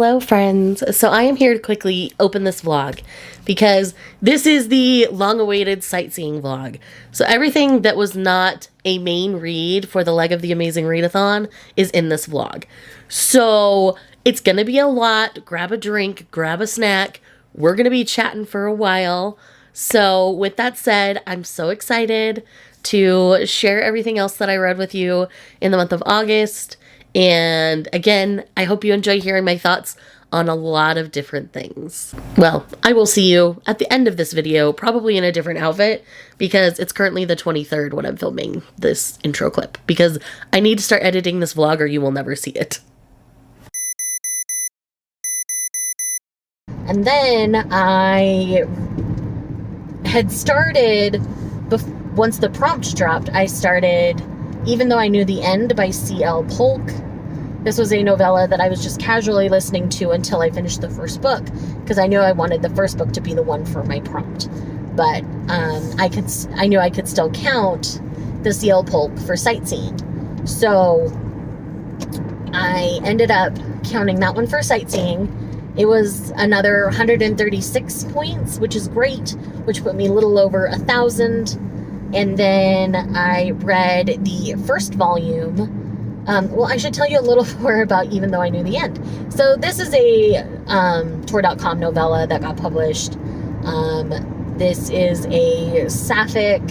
Hello friends! So I am here to quickly open this vlog because this is the long-awaited sightseeing vlog. So everything that was not a main read for the leg of the Amazing Readathon is in this vlog. So it's gonna be a lot. Grab a drink, grab a snack. We're gonna be chatting for a while. So with that said, I'm so excited to share everything else that I read with you in the month of August. And again, I hope you enjoy hearing my thoughts on a lot of different things. Well, I will see you at the end of this video, probably in a different outfit, because it's currently the 23rd when I'm filming this intro clip, because I need to start editing this vlog or you will never see it. And then I had started, once the prompt dropped, I started Even Though I Knew the End by C.L. Polk. This was a novella that I was just casually listening to until I finished the first book, because I knew I wanted the first book to be the one for my prompt. But I knew I could still count the C.L. Polk for Sightseeing. So I ended up counting that one for Sightseeing. It was another 136 points, which is great, which put me a little over 1,000. And then I read the first volume. Well, I should tell you a little more about Even Though I Knew the End. So this is a Tor.com novella that got published. This is a sapphic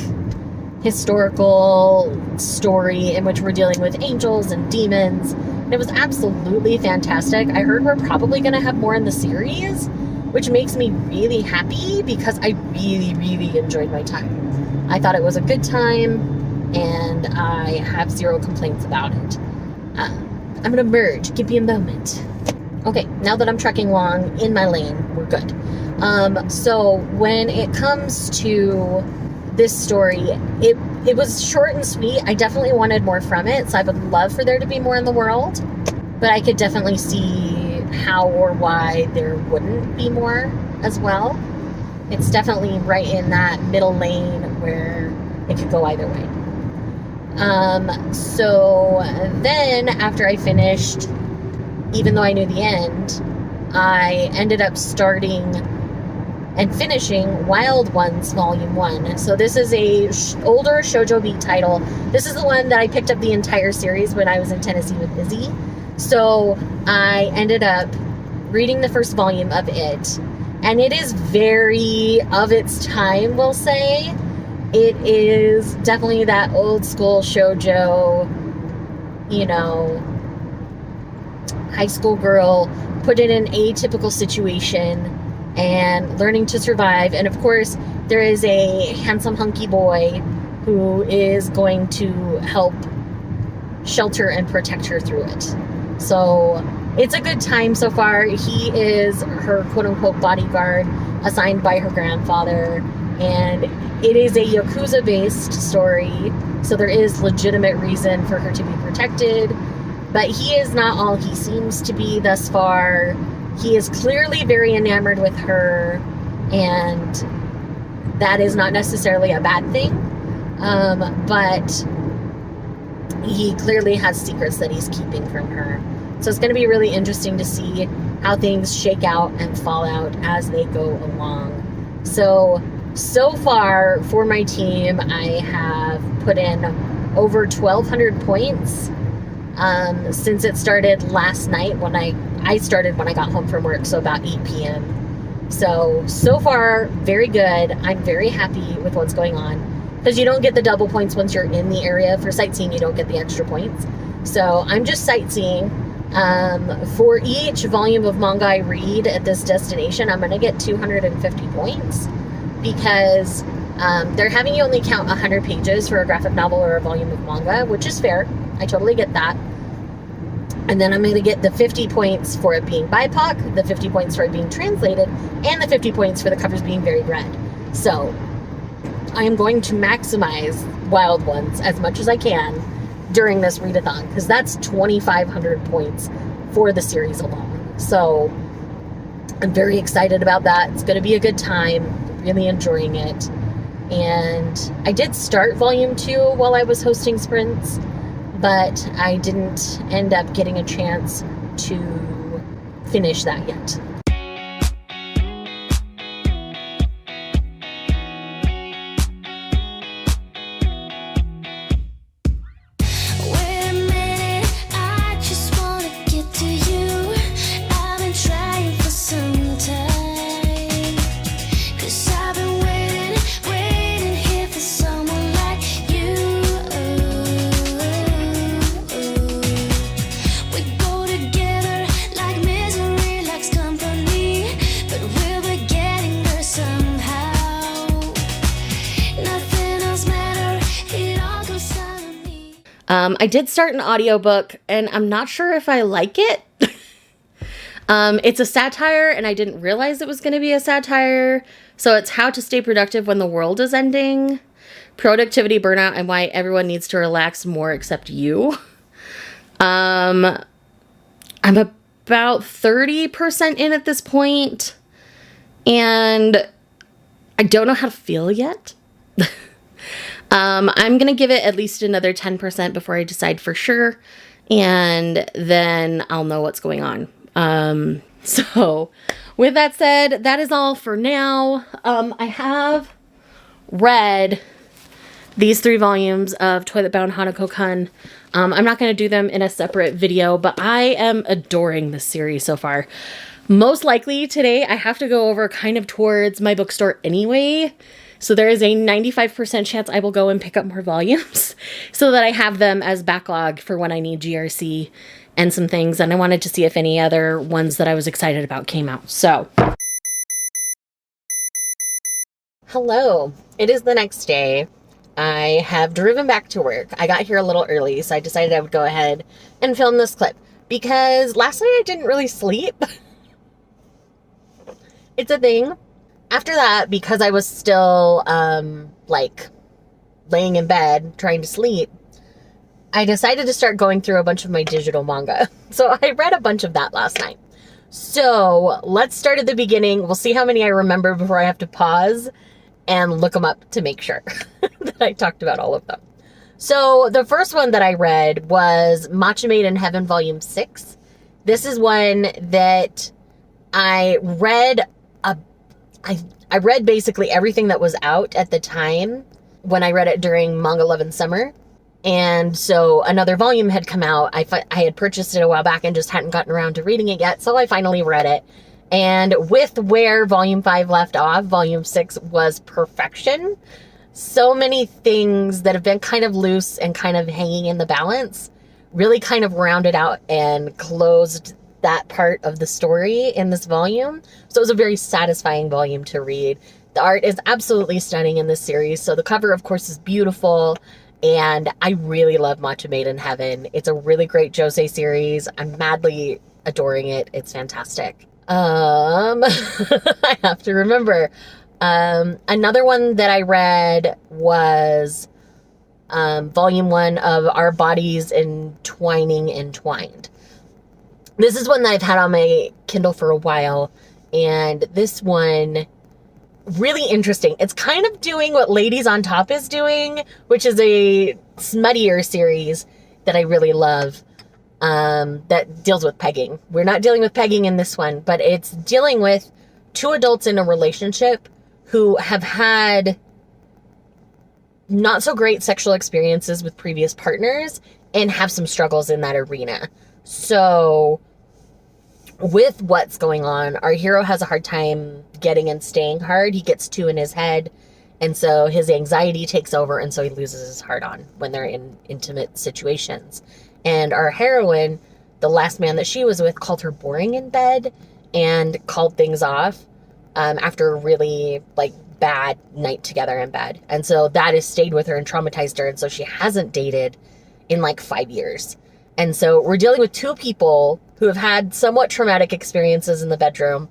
historical story in which we're dealing with angels and demons. And it was absolutely fantastic. I heard we're probably going to have more in the series, which makes me really happy because I really enjoyed my time. I thought it was a good time, and I have zero complaints about it. I'm gonna merge, give me a moment. Okay, now that I'm trekking along in my lane, we're good. So when it comes to this story, it was short and sweet. I definitely wanted more from it, so I would love for there to be more in the world, but I could definitely see how or why there wouldn't be more as well. It's definitely right in that middle lane where it could go either way. So then after I finished Even Though I Knew the End, I ended up starting and finishing Wild Ones Volume 1. So this is a older Shoujo Beat title. This is the one that I picked up the entire series when I was in Tennessee with Izzy. So I ended up reading the first volume of it. And it is very of its time, we'll say. It is definitely that old school shoujo, you know, high school girl put in an atypical situation and learning to survive. And of course, there is a handsome hunky boy who is going to help shelter and protect her through it. So it's a good time so far. He is her quote-unquote bodyguard assigned by her grandfather, and it is a Yakuza-based story, so there is legitimate reason for her to be protected, but he is not all he seems to be thus far. He is clearly very enamored with her, and that is not necessarily a bad thing, but he clearly has secrets that he's keeping from her. So it's going to be really interesting to see how things shake out and fall out as they go along. So far for my team, I have put in over 1,200 points since it started last night when I started when I got home from work, so about 8 p.m. So far, very good. I'm very happy with what's going on, because you don't get the double points once you're in the area. For sightseeing, you don't get the extra points. So I'm just sightseeing. For each volume of manga I read at this destination, I'm going to get 250 points, because they're having you only count 100 pages for a graphic novel or a volume of manga, which is fair. I totally get that. And then I'm going to get the 50 points for it being BIPOC, the 50 points for it being translated, and the 50 points for the covers being very red. So I am going to maximize Wild Ones as much as I can during this readathon, because that's 2,500 points for the series alone. So I'm very excited about that. It's going to be a good time. Really enjoying it. And I did start volume 2 while I was hosting sprints, but I didn't end up getting a chance to finish that yet. I did start an audiobook, and I'm not sure if I like it. It's a satire, and I didn't realize it was going to be a satire. So it's How to Stay Productive When the World is Ending, Productivity, Burnout, and Why Everyone Needs to Relax More Except You. I'm about 30% in at this point, and I don't know how to feel yet. I'm going to give it at least another 10% before I decide for sure, and then I'll know what's going on. So with that said, that is all for now. I have read these 3 volumes of Toilet Bound Hanako-kun. I'm not going to do them in a separate video, but I am adoring this series so far. Most likely today I have to go over kind of towards my bookstore anyway. So there is a 95% chance I will go and pick up more volumes so that I have them as backlog for when I need GRC and some things. And I wanted to see if any other ones that I was excited about came out. So, hello. It is the next day. I have driven back to work. I got here a little early, so I decided I would go ahead and film this clip because last night I didn't really sleep. It's a thing. After that, because I was still, like, laying in bed trying to sleep, I decided to start going through a bunch of my digital manga. So I read a bunch of that last night. So let's start at the beginning. We'll see how many I remember before I have to pause and look them up to make sure that I talked about all of them. So the first one that I read was Matcha Made in Heaven Volume 6. This is one that I read I read basically everything that was out at the time when I read it during Manga Love and Summer. And so another volume had come out. I had purchased it a while back and just hadn't gotten around to reading it yet. So I finally read it. And with where Volume 5 left off, Volume 6 was perfection. So many things that have been kind of loose and kind of hanging in the balance really kind of rounded out and closed that part of the story in this volume. So it was a very satisfying volume to read. The art is absolutely stunning in this series. So the cover, of course, is beautiful. And I really love Matcha Made in Heaven. It's a really great josei series. I'm madly adoring it. It's fantastic. I have to remember. Another one that I read was Volume 1 of Our Bodies Entwined. This is one that I've had on my Kindle for a while, and this one, really interesting. It's kind of doing what Ladies on Top is doing, which is a smuttier series that I really love, that deals with pegging. We're not dealing with pegging in this one, but it's dealing with 2 adults in a relationship who have had not so great sexual experiences with previous partners and have some struggles in that arena. So with what's going on, our hero has a hard time getting and staying hard. He gets 2 in his head, and so his anxiety takes over, and so he loses his heart on when they're in intimate situations. And our heroine, the last man that she was with, called her boring in bed and called things off after a really bad night together in bed. And so that has stayed with her and traumatized her, and so she hasn't dated in 5 years. And so we're dealing with 2 people who have had somewhat traumatic experiences in the bedroom,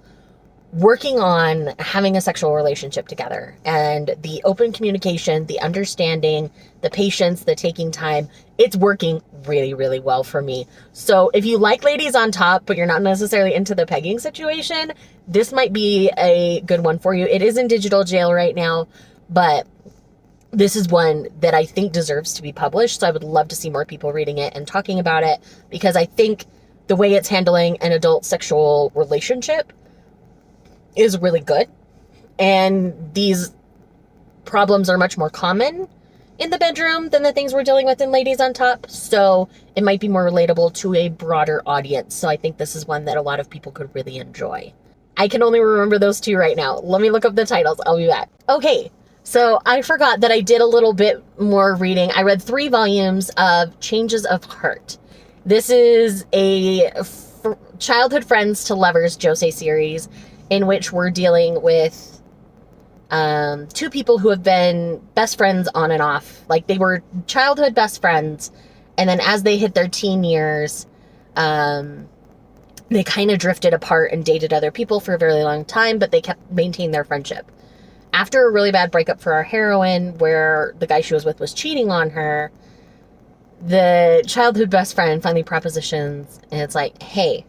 working on having a sexual relationship together. And the open communication, the understanding, the patience, the taking time, it's working really, really well for me. So if you like Ladies on Top, but you're not necessarily into the pegging situation, this might be a good one for you. It is in digital jail right now, but this is one that I think deserves to be published. So I would love to see more people reading it and talking about it, because I think the way it's handling an adult sexual relationship is really good. And these problems are much more common in the bedroom than the things we're dealing with in Ladies on Top. So it might be more relatable to a broader audience. So I think this is one that a lot of people could really enjoy. I can only remember those two right now. Let me look up the titles. I'll be back. Okay, so I forgot that I did a little bit more reading. I read 3 volumes of Changes of Heart. This is a childhood friends to lovers josei series in which we're dealing with 2 people who have been best friends on and off. Like, they were childhood best friends, and then as they hit their teen years, they kind of drifted apart and dated other people for a very long time, but they kept maintaining their friendship. After a really bad breakup for our heroine, where the guy she was with was cheating on her, the childhood best friend finally propositions, and it's like, hey,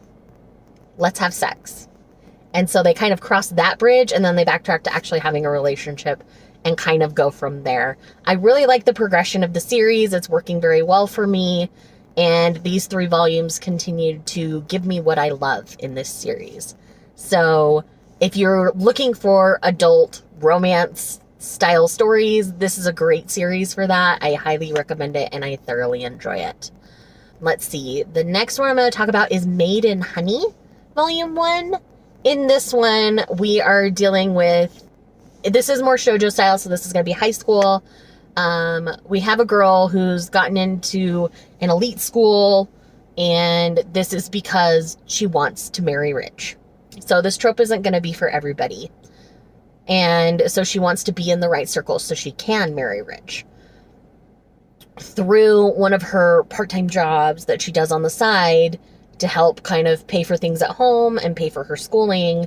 let's have sex. And so they kind of cross that bridge, and then they backtrack to actually having a relationship and kind of go from there. I really like the progression of the series. It's working very well for me. And these 3 volumes continue to give me what I love in this series. So if you're looking for adult romance style stories, this is a great series for that. I highly recommend it, and I thoroughly enjoy it. Let's see. The next one I'm going to talk about is Made in Honey, Volume 1. In this one, we are dealing with, this is more shoujo style, so this is going to be high school. We have a girl who's gotten into an elite school, and this is because she wants to marry rich. So this trope isn't going to be for everybody. And so she wants to be in the right circle so she can marry rich. Through one of her part-time jobs that she does on the side to help kind of pay for things at home and pay for her schooling,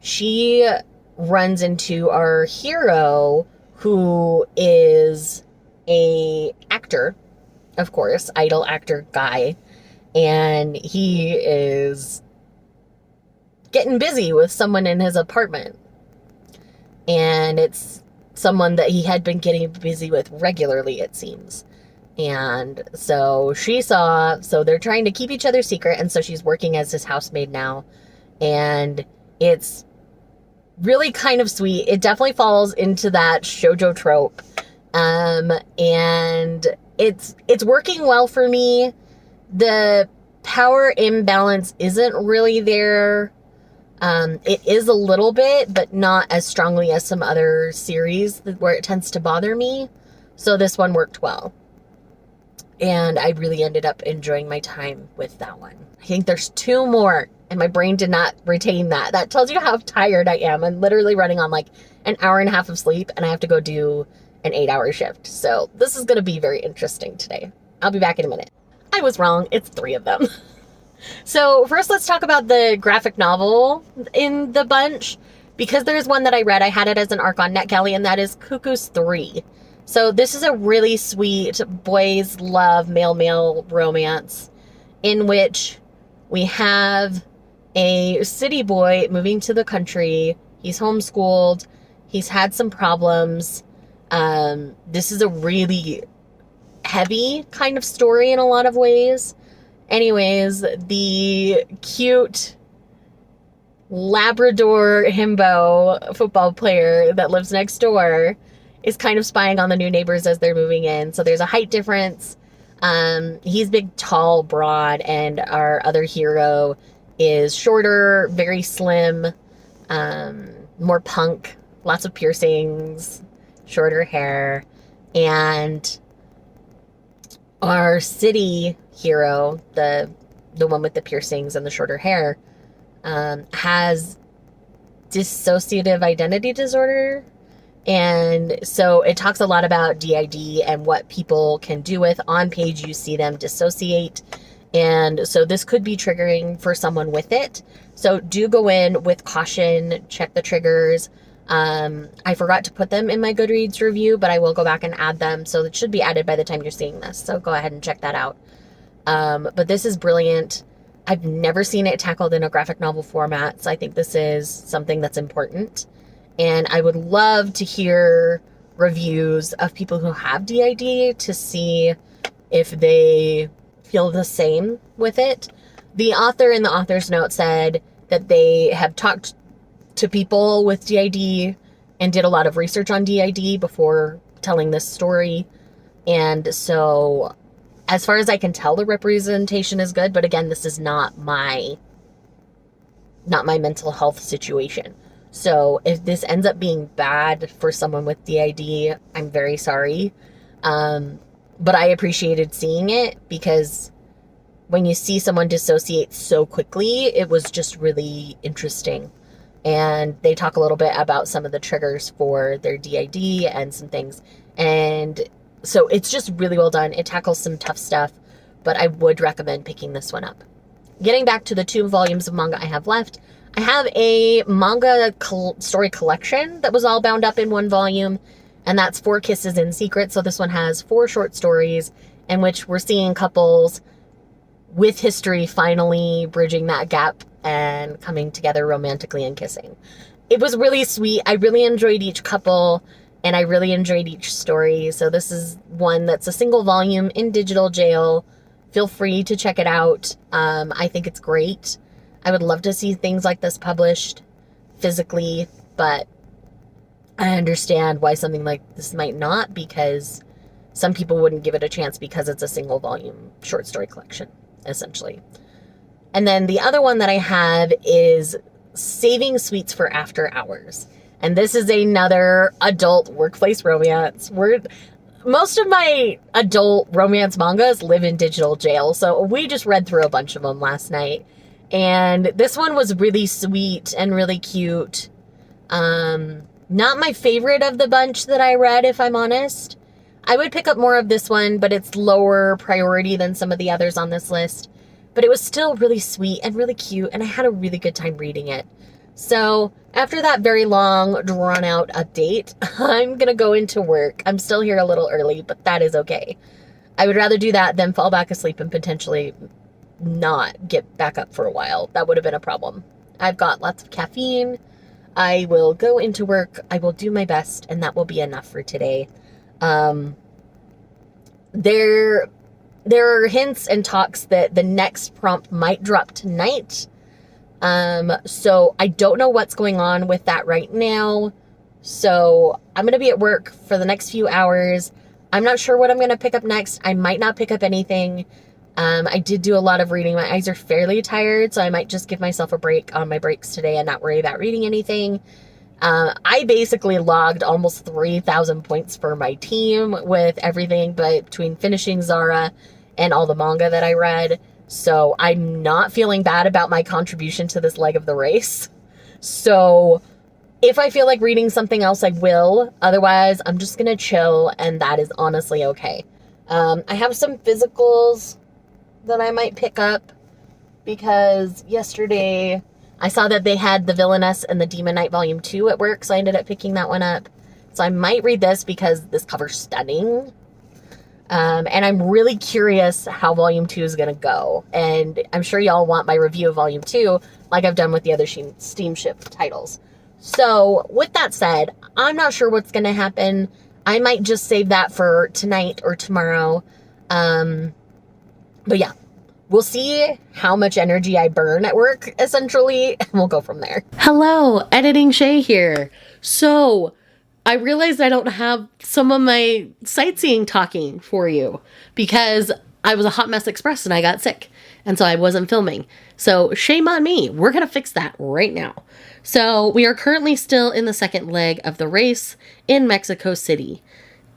she runs into our hero, who is a actor, of course, idol actor guy, and he is getting busy with someone in his apartment. And it's someone that he had been getting busy with regularly, it seems. And so so they're trying to keep each other secret, and so she's working as his housemaid now. And it's really kind of sweet. It definitely falls into that shoujo trope. And it's working well for me. The power imbalance isn't really there. It is a little bit, but not as strongly as some other series where it tends to bother me. So this one worked well. And I really ended up enjoying my time with that one. I think there's 2 more, and my brain did not retain that. That tells you how tired I am. I'm literally running on like an hour and a half of sleep, and I have to go do an 8-hour shift. So this is going to be very interesting today. I'll be back in a minute. I was wrong. It's 3 of them. So first, let's talk about the graphic novel in the bunch, because there's one that I read. I had it as an ARC on NetGalley, and that is Cuckoo's 3. So this is a really sweet boys love male romance in which we have a city boy moving to the country. He's homeschooled. He's had some problems. This is a really heavy kind of story in a lot of ways. Anyways, the cute Labrador himbo football player that lives next door is kind of spying on the new neighbors as they're moving in. So there's a height difference. He's big, tall, broad, and our other hero is shorter, very slim, more punk, lots of piercings, shorter hair. And our city hero, the one with the piercings and the shorter hair, has dissociative identity disorder. And so it talks a lot about DID and what people can do with. On page, you see them dissociate. And so this could be triggering for someone with it. So do go in with caution, check the triggers. I forgot to put them in my Goodreads review, but I will go back and add them. So it should be added by the time you're seeing this. So go ahead and check that out. But this is brilliant. I've never seen it tackled in a graphic novel format. So I think this is something that's important. And I would love to hear reviews of people who have DID to see if they feel the same with it. The author in the author's note said that they have talked to people with DID and did a lot of research on DID before telling this story. And so as far as I can tell, the representation is good. But again, this is not my mental health situation. So if this ends up being bad for someone with DID, I'm very sorry. But I appreciated seeing it, because when you see someone dissociate so quickly, it was just really interesting. And they talk a little bit about some of the triggers for their DID and some things. And so it's just really well done. It tackles some tough stuff, but I would recommend picking this one up. Getting back to the 2 volumes of manga I have left, I have a manga story collection that was all bound up in 1 volume, and that's 4 Kisses in Secret. So this one has 4 short stories in which we're seeing couples with history finally bridging that gap and coming together romantically and kissing. It was really sweet. I really enjoyed each couple, and I really enjoyed each story. So this is one that's a single volume in digital jail. Feel free to check it out. I think it's great. I would love to see things like this published physically, but I understand why something like this might not, because some people wouldn't give it a chance because it's a single volume short story collection, essentially. And then the other one that I have is Saving Sweets for After Hours. And this is another adult workplace romance. Most of my adult romance mangas live in digital jail, so we just read through a bunch of them last night. And this one was really sweet and really cute. Not my favorite of the bunch that I read, if I'm honest. I would pick up more of this one, but it's lower priority than some of the others on this list. But it was still really sweet and really cute, and I had a really good time reading it. So after that very long, drawn-out update, I'm going to go into work. I'm still here a little early, but that is okay. I would rather do that than fall back asleep and potentially not get back up for a while. That would have been a problem. I've got lots of caffeine. I will go into work. I will do my best, and that will be enough for today. There are hints and talks that the next prompt might drop tonight. So I don't know what's going on with that right now. So I'm going to be at work for the next few hours. I'm not sure what I'm going to pick up next. I might not pick up anything. I did do a lot of reading. My eyes are fairly tired, so I might just give myself a break on my breaks today and not worry about reading anything. I basically logged almost 3,000 points for my team with everything between finishing Zara and all the manga that I read. So I'm not feeling bad about my contribution to this leg of the race. So if I feel like reading something else, I will. Otherwise, I'm just going to chill, and that is honestly okay. I have some physicals that I might pick up, because yesterday I saw that they had The Villainess and The Demon Knight Volume 2 at work, so I ended up picking that one up. So I might read this because this cover's stunning. And I'm really curious how Volume 2 is going to go. And I'm sure y'all want my review of Volume 2, like I've done with the other Steamship titles. So with that said, I'm not sure what's going to happen. I might just save that for tonight or tomorrow. But yeah, we'll see how much energy I burn at work, essentially, and we'll go from there. Hello, Editing Shay here. So I realized I don't have some of my sightseeing talking for you because I was a hot mess express and I got sick. And so I wasn't filming. So shame on me. We're going to fix that right now. So we are currently still in the second leg of the race in Mexico City.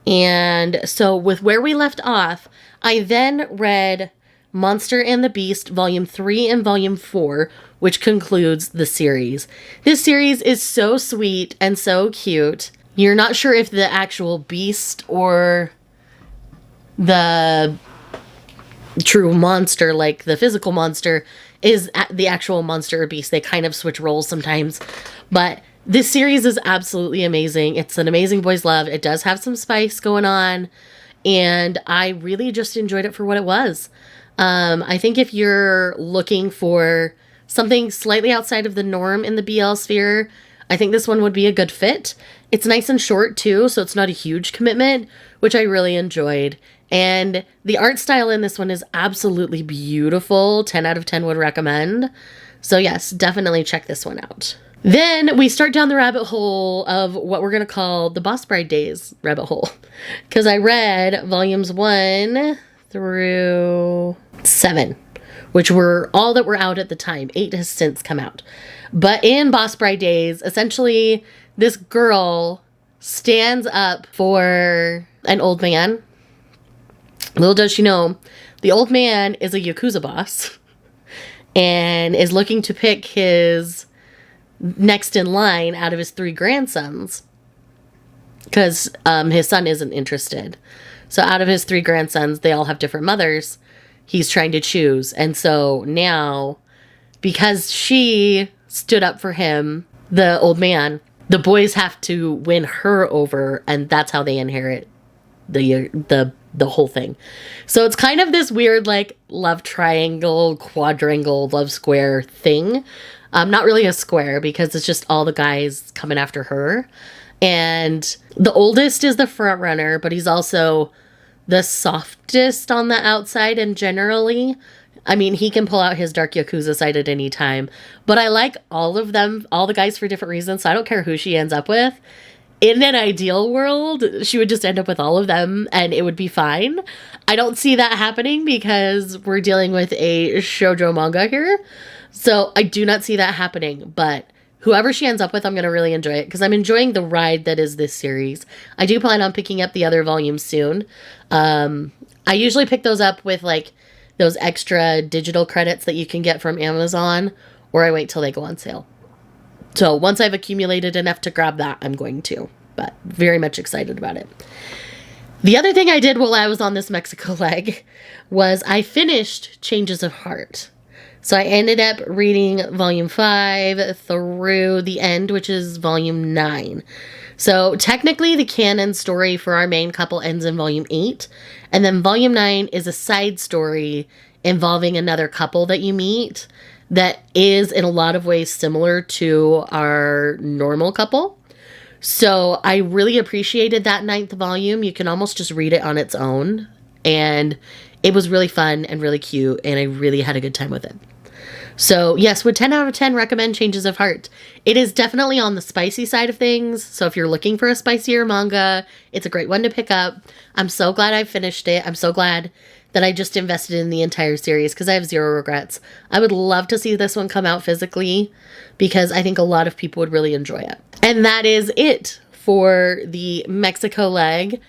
And so with where we left off, I then read Monster and the Beast Volume 3 and Volume 4, which concludes the series. This series is so sweet and so cute. You're not sure if the actual beast or the true monster, like the physical monster, is the actual monster or beast. They kind of switch roles sometimes. But this series is absolutely amazing. It's an amazing boys' love. It does have some spice going on. And I really just enjoyed it for what it was. I think if you're looking for something slightly outside of the norm in the BL sphere, I think this one would be a good fit. It's nice and short too, so it's not a huge commitment, which I really enjoyed. And the art style in this one is absolutely beautiful. 10 out of 10 would recommend. So yes, definitely check this one out. Then we start down the rabbit hole of what we're going to call the Boss Bride Days rabbit hole. Because I read volumes 1 through 7, which were all that were out at the time. 8 has since come out. But in Boss Bride Days, essentially, this girl stands up for an old man. Little does she know, the old man is a Yakuza boss and is looking to pick his next in line out of his 3 grandsons because his son isn't interested. So out of his 3 grandsons, they all have different mothers. He's trying to choose. And so now, because she stood up for him, the old man, the boys have to win her over, and that's how they inherit the whole thing. So it's kind of this weird, like, love triangle, quadrangle, love square thing. Not really a square because it's just all the guys coming after her. And the oldest is the front runner, but he's also the softest on the outside and generally. I mean, he can pull out his dark Yakuza side at any time. But I like all of them, all the guys for different reasons, so I don't care who she ends up with. In an ideal world, she would just end up with all of them and it would be fine. I don't see that happening because we're dealing with a shoujo manga here. So I do not see that happening, but whoever she ends up with, I'm going to really enjoy it because I'm enjoying the ride that is this series. I do plan on picking up the other volumes soon. I usually pick those up with like those extra digital credits that you can get from Amazon, or I wait till they go on sale. So once I've accumulated enough to grab that, I'm going to, but very much excited about it. The other thing I did while I was on this Mexico leg was I finished Changes of Heart. So I ended up reading volume 5 through the end, which is volume 9. So technically the canon story for our main couple ends in volume 8. And then volume 9 is a side story involving another couple that you meet that is in a lot of ways similar to our normal couple. So I really appreciated that 9th volume. You can almost just read it on its own. And it was really fun and really cute. And I really had a good time with it. So yes, would 10 out of 10 recommend Changes of Heart. It is definitely on the spicy side of things. So if you're looking for a spicier manga, it's a great one to pick up. I'm so glad I finished it. I'm so glad that I just invested in the entire series because I have zero regrets. I would love to see this one come out physically because I think a lot of people would really enjoy it. And that is it for the Mexico leg.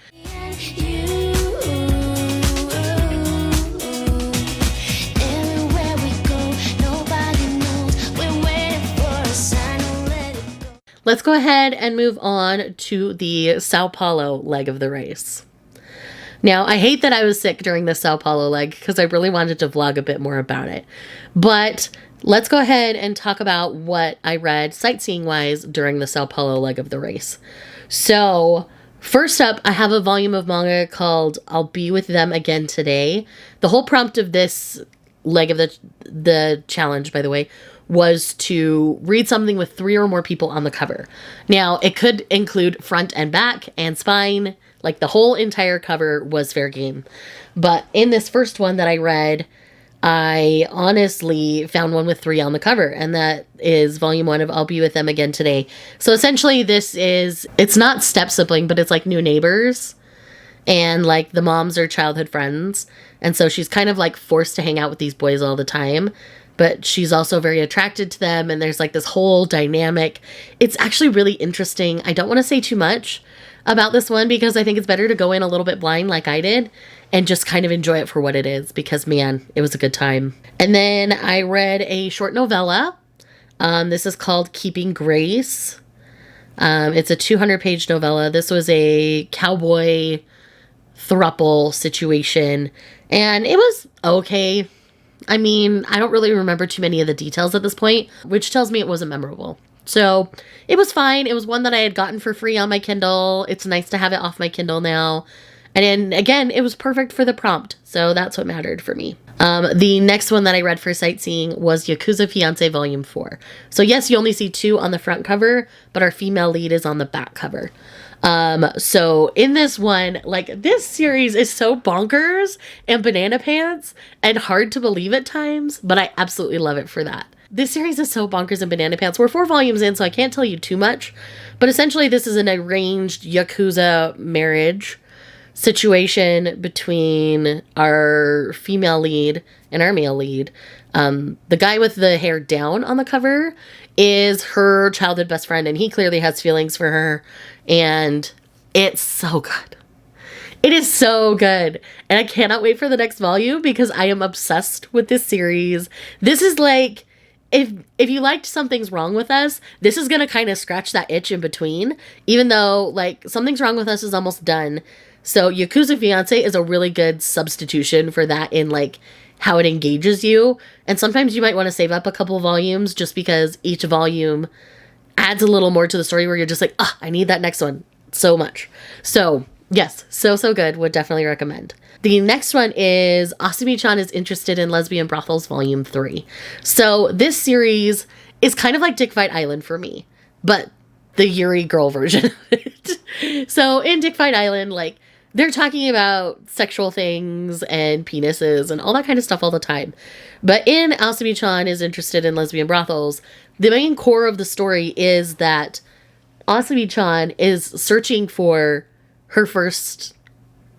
Let's go ahead and move on to the Sao Paulo leg of the race. Now, I hate that I was sick during the Sao Paulo leg because I really wanted to vlog a bit more about it. But let's go ahead and talk about what I read sightseeing-wise during the Sao Paulo leg of the race. So, first up, I have a volume of manga called I'll Be With Them Again Today. The whole prompt of this leg of the challenge, by the way, was to read something with 3 or more people on the cover. Now, it could include front and back and spine. Like, the whole entire cover was fair game. But in this first one that I read, I honestly found one with 3 on the cover, and that is volume 1 of I'll Be With Them Again Today. So essentially it's not step sibling, but it's like new neighbors. And like the moms are childhood friends. And so she's kind of like forced to hang out with these boys all the time. But she's also very attracted to them, and there's like this whole dynamic. It's actually really interesting. I don't want to say too much about this one because I think it's better to go in a little bit blind like I did and just kind of enjoy it for what it is because, man, it was a good time. And then I read a short novella. This is called Keeping Grace. It's a 200-page novella. This was a cowboy throuple situation, and it was okay. I mean, I don't really remember too many of the details at this point, which tells me it wasn't memorable. So it was fine. It was one that I had gotten for free on my Kindle. It's nice to have it off my Kindle now. And then, again, it was perfect for the prompt. So that's what mattered for me. The next one that I read for sightseeing was Yakuza Fiancé Volume 4. So yes, you only see 2 on the front cover, but our female lead is on the back cover. So in this one, like, this series is so bonkers and banana pants and hard to believe at times, but I absolutely love it for that. This series is so bonkers and banana pants. We're 4 volumes in, so I can't tell you too much, but essentially this is an arranged Yakuza marriage situation between our female lead and our male lead. The guy with the hair down on the cover is her childhood best friend, and he clearly has feelings for her, and it's so good. It is so good, and I cannot wait for the next volume because I am obsessed with this series. This is like, if you liked Something's Wrong with Us, this is gonna kind of scratch that itch in between, even though, like, Something's Wrong with Us is almost done. So Yakuza Fiancé is a really good substitution for that in, like, how it engages you. And sometimes you might want to save up a couple volumes just because each volume adds a little more to the story where you're just like, I need that next one so much. So yes, so good. Would definitely recommend. The next one is Asumi-chan is Interested in Lesbian Brothels Volume 3. So this series is kind of like Dick Fight Island for me, but the Yuri girl version of it. So in Dick Fight Island, like, they're talking about sexual things and penises and all that kind of stuff all the time. But in Asumi-chan is Interested in Lesbian Brothels, the main core of the story is that Asumi-chan is searching for her first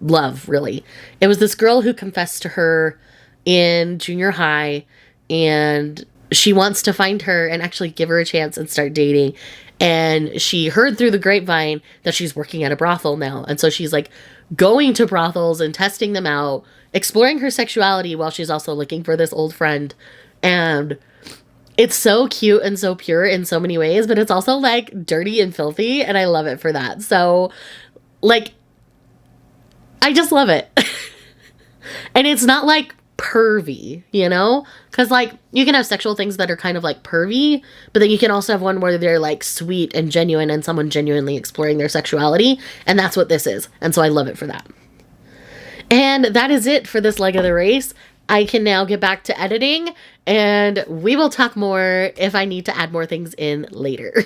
love, really. It was this girl who confessed to her in junior high, and she wants to find her and actually give her a chance and start dating. And she heard through the grapevine that she's working at a brothel now. And so she's like going to brothels and testing them out, exploring her sexuality while she's also looking for this old friend. And it's so cute and so pure in so many ways, but it's also like dirty and filthy. And I love it for that. So, like, I just love it. And it's not like pervy, you know? Because, like, you can have sexual things that are kind of like pervy, but then you can also have one where they're like sweet and genuine and someone genuinely exploring their sexuality, and that's what this is. And so I love it for that. And that is it for this leg of the race. I can now get back to editing, and we will talk more if I need to add more things in later.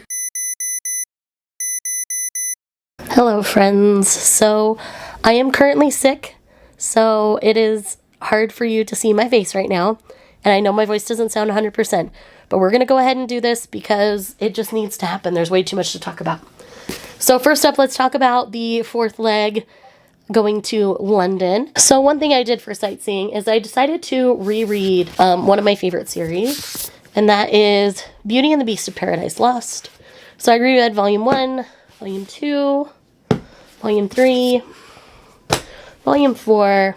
Hello, friends. So I am currently sick, so it is hard for you to see my face right now, and I know my voice doesn't sound 100%, but we're going to go ahead and do this because it just needs to happen. There's way too much to talk about. So first up, let's talk about the 4th leg, going to London. So one thing I did for sightseeing is I decided to reread one of my favorite series, and that is Beauty and the Beast of Paradise Lost. So I reread Volume 1, Volume 2, Volume 3, Volume 4,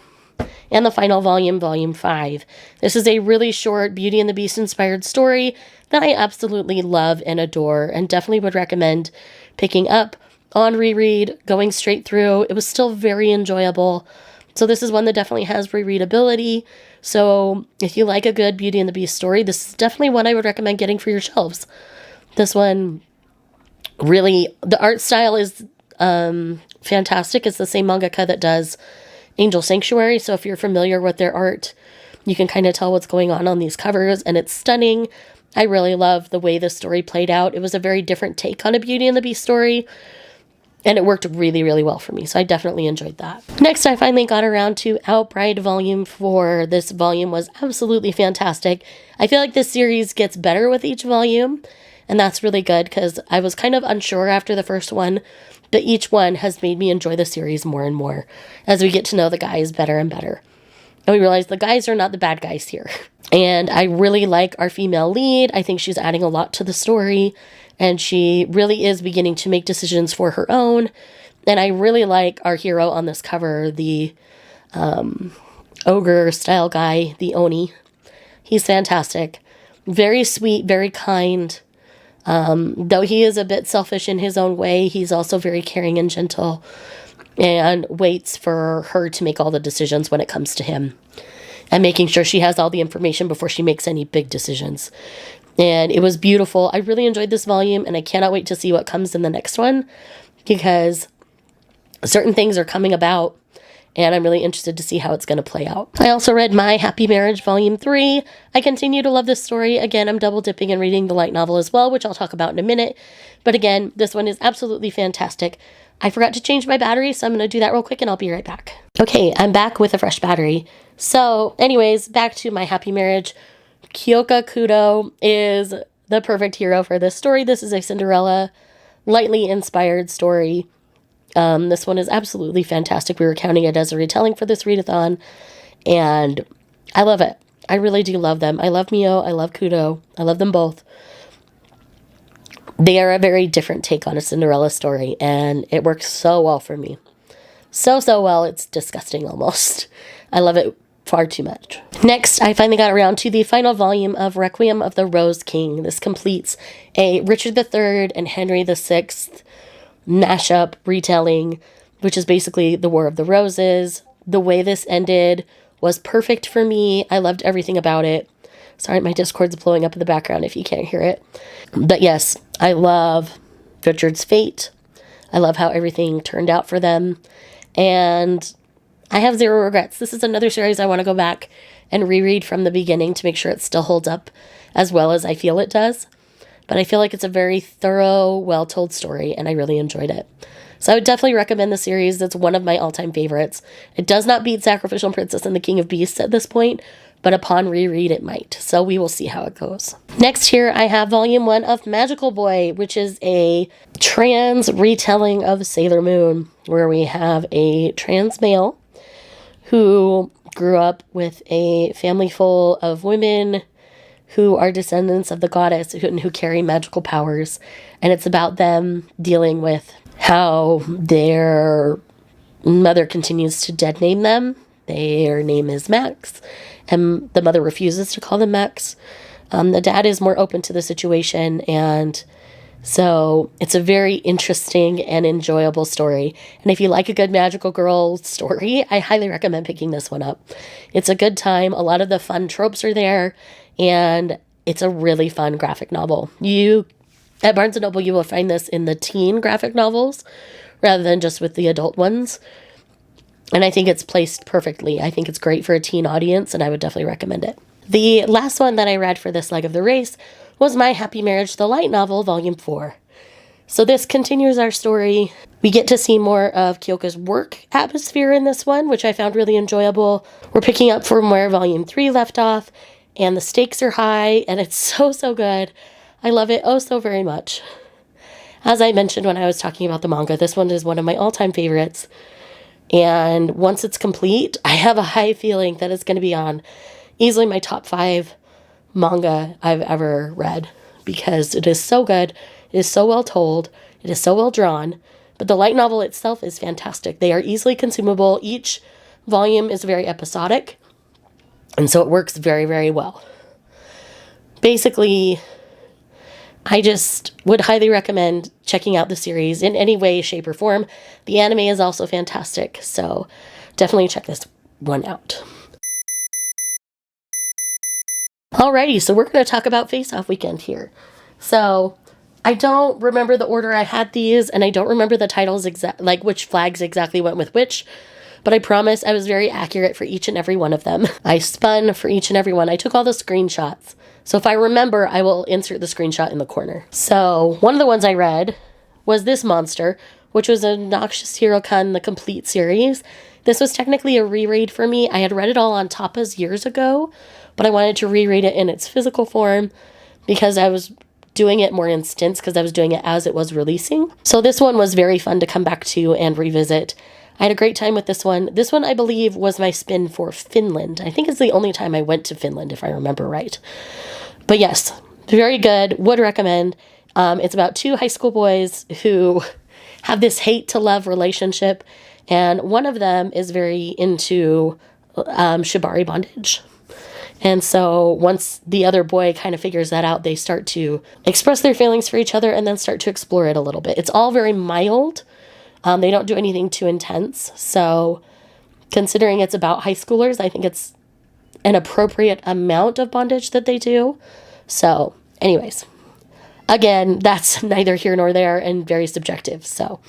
and the final volume, Volume 5. This is a really short Beauty and the Beast inspired story that I absolutely love and adore, and definitely would recommend picking up on reread, going straight through. It was still very enjoyable. So this is one that definitely has rereadability. So if you like a good Beauty and the Beast story, this is definitely one I would recommend getting for your shelves. This one, really, the art style is fantastic. It's the same mangaka that does Angel Sanctuary, so if you're familiar with their art, you can kind of tell what's going on these covers, and it's stunning. I really love the way the story played out. It was a very different take on a Beauty and the Beast story, and it worked really, really well for me, so I definitely enjoyed that. Next, I finally got around to Outbride Volume 4. This volume was absolutely fantastic. I feel like this series gets better with each volume, and that's really good, because I was kind of unsure after the first one, but each one has made me enjoy the series more and more as we get to know the guys better and better. And we realize the guys are not the bad guys here. And I really like our female lead. I think she's adding a lot to the story, and she really is beginning to make decisions for her own. And I really like our hero on this cover, the ogre style guy, the Oni. He's fantastic. Very sweet, very kind. Though he is a bit selfish in his own way, he's also very caring and gentle, and waits for her to make all the decisions when it comes to him, and making sure she has all the information before she makes any big decisions. And it was beautiful. I really enjoyed this volume, and I cannot wait to see what comes in the next one, because certain things are coming about, and I'm really interested to see how it's going to play out. I also read My Happy Marriage Volume 3. I continue to love this story. Again, I'm double dipping and reading the light novel as well, which I'll talk about in a minute. But again, this one is absolutely fantastic. I forgot to change my battery, so I'm going to do that real quick and I'll be right back. Okay, I'm back with a fresh battery. So anyways, back to My Happy Marriage. Kyoka Kudo is the perfect hero for this story. This is a Cinderella lightly inspired story. This one is absolutely fantastic. We were counting it as a retelling for this readathon, and I love it. I really do love them. I love Mio. I love Kudo. I love them both. They are a very different take on a Cinderella story, and it works so well for me. So well, it's disgusting almost. I love it far too much. Next, I finally got around to the final volume of Requiem of the Rose King. This completes a Richard III and Henry VI mashup retelling, which is basically the War of the Roses. The way this ended was perfect for me. I loved everything about it. Sorry, my Discord's blowing up in the background if you can't hear it. But yes, I love Richard's fate. I love how everything turned out for them. And I have zero regrets. This is another series I want to go back and reread from the beginning to make sure it still holds up as well as I feel it does. But I feel like it's a very thorough, well-told story, and I really enjoyed it. So I would definitely recommend the series. It's one of my all-time favorites. It does not beat Sacrificial Princess and the King of Beasts at this point, but upon reread it might. So we will see how it goes. Next here I have Volume 1 of Magical Boy, which is a trans retelling of Sailor Moon, where we have a trans male who grew up with a family full of women who are descendants of the goddess who carry magical powers. And it's about them dealing with how their mother continues to dead name them. Their name is Max, and the mother refuses to call them Max. The dad is more open to the situation, and so it's a very interesting and enjoyable story. And if you like a good magical girl story, I highly recommend picking this one up. It's a good time. A lot of the fun tropes are there, and it's a really fun graphic novel. At Barnes & Noble, you will find this in the teen graphic novels rather than just with the adult ones. And I think it's placed perfectly. I think it's great for a teen audience, and I would definitely recommend it. The last one that I read for this leg of the race was My Happy Marriage, the light novel, Volume 4. So this continues our story. We get to see more of Kyoka's work atmosphere in this one, which I found really enjoyable. We're picking up from where Volume 3 left off, and the stakes are high, and it's so good. I love it oh so very much. As I mentioned when I was talking about the manga, this one is one of my all-time favorites. And once it's complete, I have a high feeling that it's going to be on easily my top 5 manga I've ever read, because it is so good, it is so well told, it is so well drawn, but the light novel itself is fantastic. They are easily consumable. Each volume is very episodic, and so it works very well. Basically, I just would highly recommend checking out the series in any way, shape, or form. The anime is also fantastic, so definitely check this one out. Alrighty, so we're going to talk about Faceoff weekend here. So I don't remember the order I had these, and I don't remember the titles like which flags exactly went with which, but I promise I was very accurate for each and every one of them. I spun for each and every one. I took all the screenshots. So if I remember, I will insert the screenshot in the corner. So one of the ones I read was this monster, which was a Noxious Hero-kun, the complete series. This was technically a reread for me. I had read it all on Tapas years ago, but I wanted to reread it in its physical form because I was doing it more in stints because I was doing it as it was releasing. So this one was very fun to come back to and revisit. I had a great time with this one. This one, I believe, was my spin for Finland. I think it's the only time I went to Finland, if I remember right. But yes, very good. Would recommend. It's about 2 high school boys who have this hate-to-love relationship, and one of them is very into shibari bondage. And so once the other boy kind of figures that out, they start to express their feelings for each other and then start to explore it a little bit. It's all very mild. They don't do anything too intense. So considering it's about high schoolers, I think it's an appropriate amount of bondage that they do. So anyways, again, that's neither here nor there and very subjective. So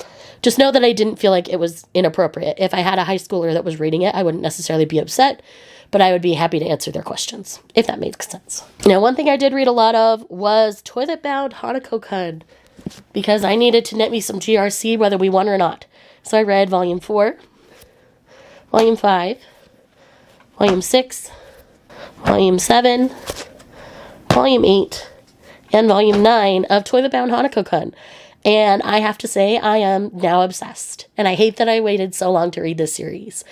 Just know that I didn't feel like it was inappropriate. If I had a high schooler that was reading it, I wouldn't necessarily be upset, but I would be happy to answer their questions, if that makes sense. Now, one thing I did read a lot of was Toilet Bound Hanako-kun, because I needed to knit me some GRC whether we won or not. So I read Volume 4, Volume 5, Volume 6, Volume 7, Volume 8, and Volume 9 of Toilet Bound Hanako-kun. And I have to say, I am now obsessed. And I hate that I waited so long to read this series.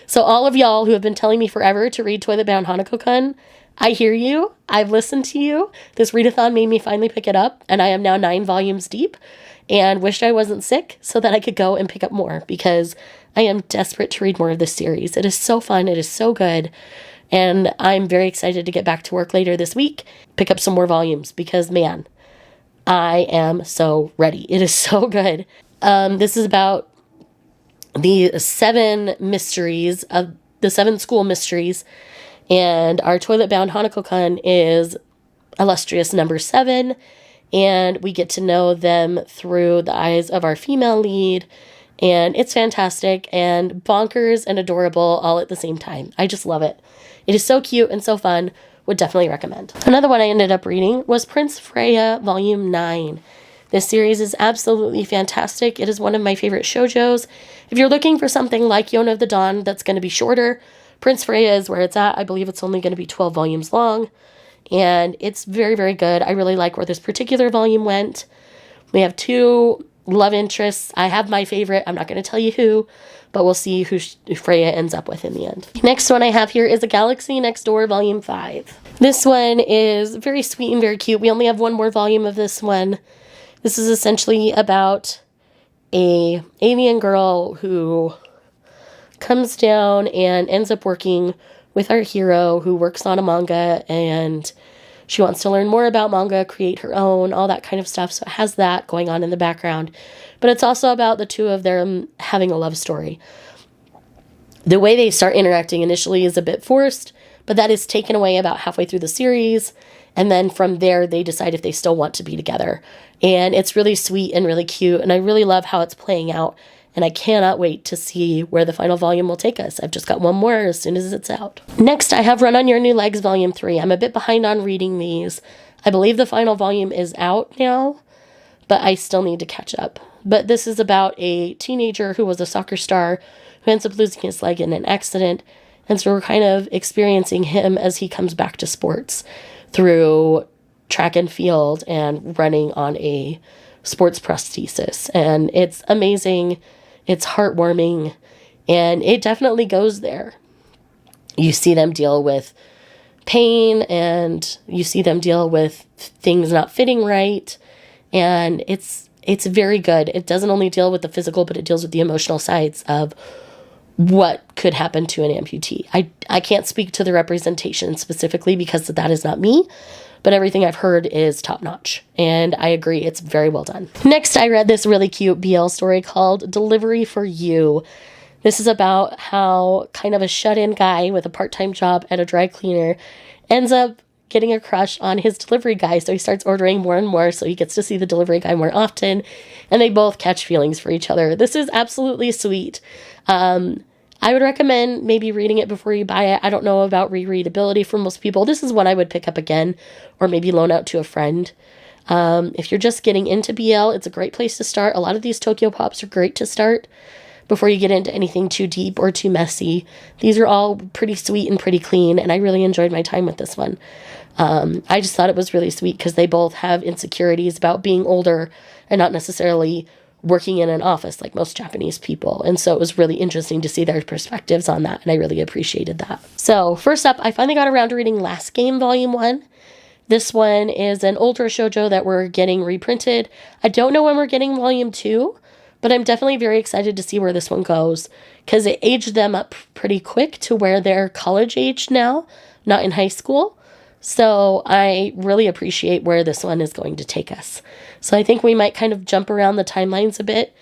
So all of y'all who have been telling me forever to read Toilet Bound Hanako-kun, I hear you. I've listened to you. This readathon made me finally pick it up. And I am now 9 volumes deep. And wished I wasn't sick so that I could go and pick up more. Because I am desperate to read more of this series. It is so fun. It is so good. And I'm very excited to get back to work later this week. Pick up some more volumes. Because, man, I am so ready. It is so good. This is about the 7 mysteries of the 7 school mysteries. And our Toilet Bound Hanako-kun is illustrious number 7. And we get to know them through the eyes of our female lead. And it's fantastic and bonkers and adorable all at the same time. I just love it. It is so cute and so fun. Would definitely recommend. Another one I ended up reading was Prince Freya Volume 9. This series is absolutely fantastic. It is one of my favorite shoujos. If you're looking for something like Yona of the Dawn that's going to be shorter, Prince Freya is where it's at. I believe it's only going to be 12 volumes long. And it's very, very good. I really like where this particular volume went. We have 2 love interests. I have my favorite. I'm not going to tell you who, but we'll see who Freya ends up with in the end. Next one I have here is A Galaxy Next Door Volume 5. This one is very sweet and very cute. We only have 1 more volume of this one. This is essentially about a alien girl who comes down and ends up working with our hero who works on a manga, and she wants to learn more about manga, create her own, all that kind of stuff. So it has that going on in the background. But it's also about the 2 of them having a love story. The way they start interacting initially is a bit forced, but that is taken away about halfway through the series. And then from there, they decide if they still want to be together. And it's really sweet and really cute. And I really love how it's playing out. And I cannot wait to see where the final volume will take us. I've just got 1 more as soon as it's out. Next, I have Run on Your New Legs Volume 3. I'm a bit behind on reading these. I believe the final volume is out now, but I still need to catch up. But this is about a teenager who was a soccer star who ends up losing his leg in an accident. And so we're kind of experiencing him as he comes back to sports through track and field and running on a sports prosthesis. And it's amazing. It's heartwarming. And it definitely goes there. You see them deal with pain and you see them deal with things not fitting right. And it's very good. It doesn't only deal with the physical, but it deals with the emotional sides of what could happen to an amputee. I can't speak to the representation specifically because that is not me, but everything I've heard is top notch. And I agree, it's very well done. Next, I read this really cute BL story called Delivery for You. This is about how kind of a shut-in guy with a part-time job at a dry cleaner ends up getting a crush on his delivery guy. So he starts ordering more and more, so he gets to see the delivery guy more often, and they both catch feelings for each other. This is absolutely sweet. I would recommend maybe reading it before you buy it. I don't know about rereadability for most people. This is one I would pick up again or maybe loan out to a friend. If you're just getting into BL, it's a great place to start. A lot of these Tokyo Pops are great to start before you get into anything too deep or too messy. These are all pretty sweet and pretty clean, and I really enjoyed my time with this one. I just thought it was really sweet because they both have insecurities about being older and not necessarily working in an office like most Japanese people. And so it was really interesting to see their perspectives on that, and I really appreciated that. So first up, I finally got around to reading Last Game Volume 1. This one is an older shoujo that we're getting reprinted. I don't know when we're getting Volume 2, but I'm definitely very excited to see where this one goes because it aged them up pretty quick to where they're college age now, not in high school. So I really appreciate where this one is going to take us. So I think we might kind of jump around the timelines a bit,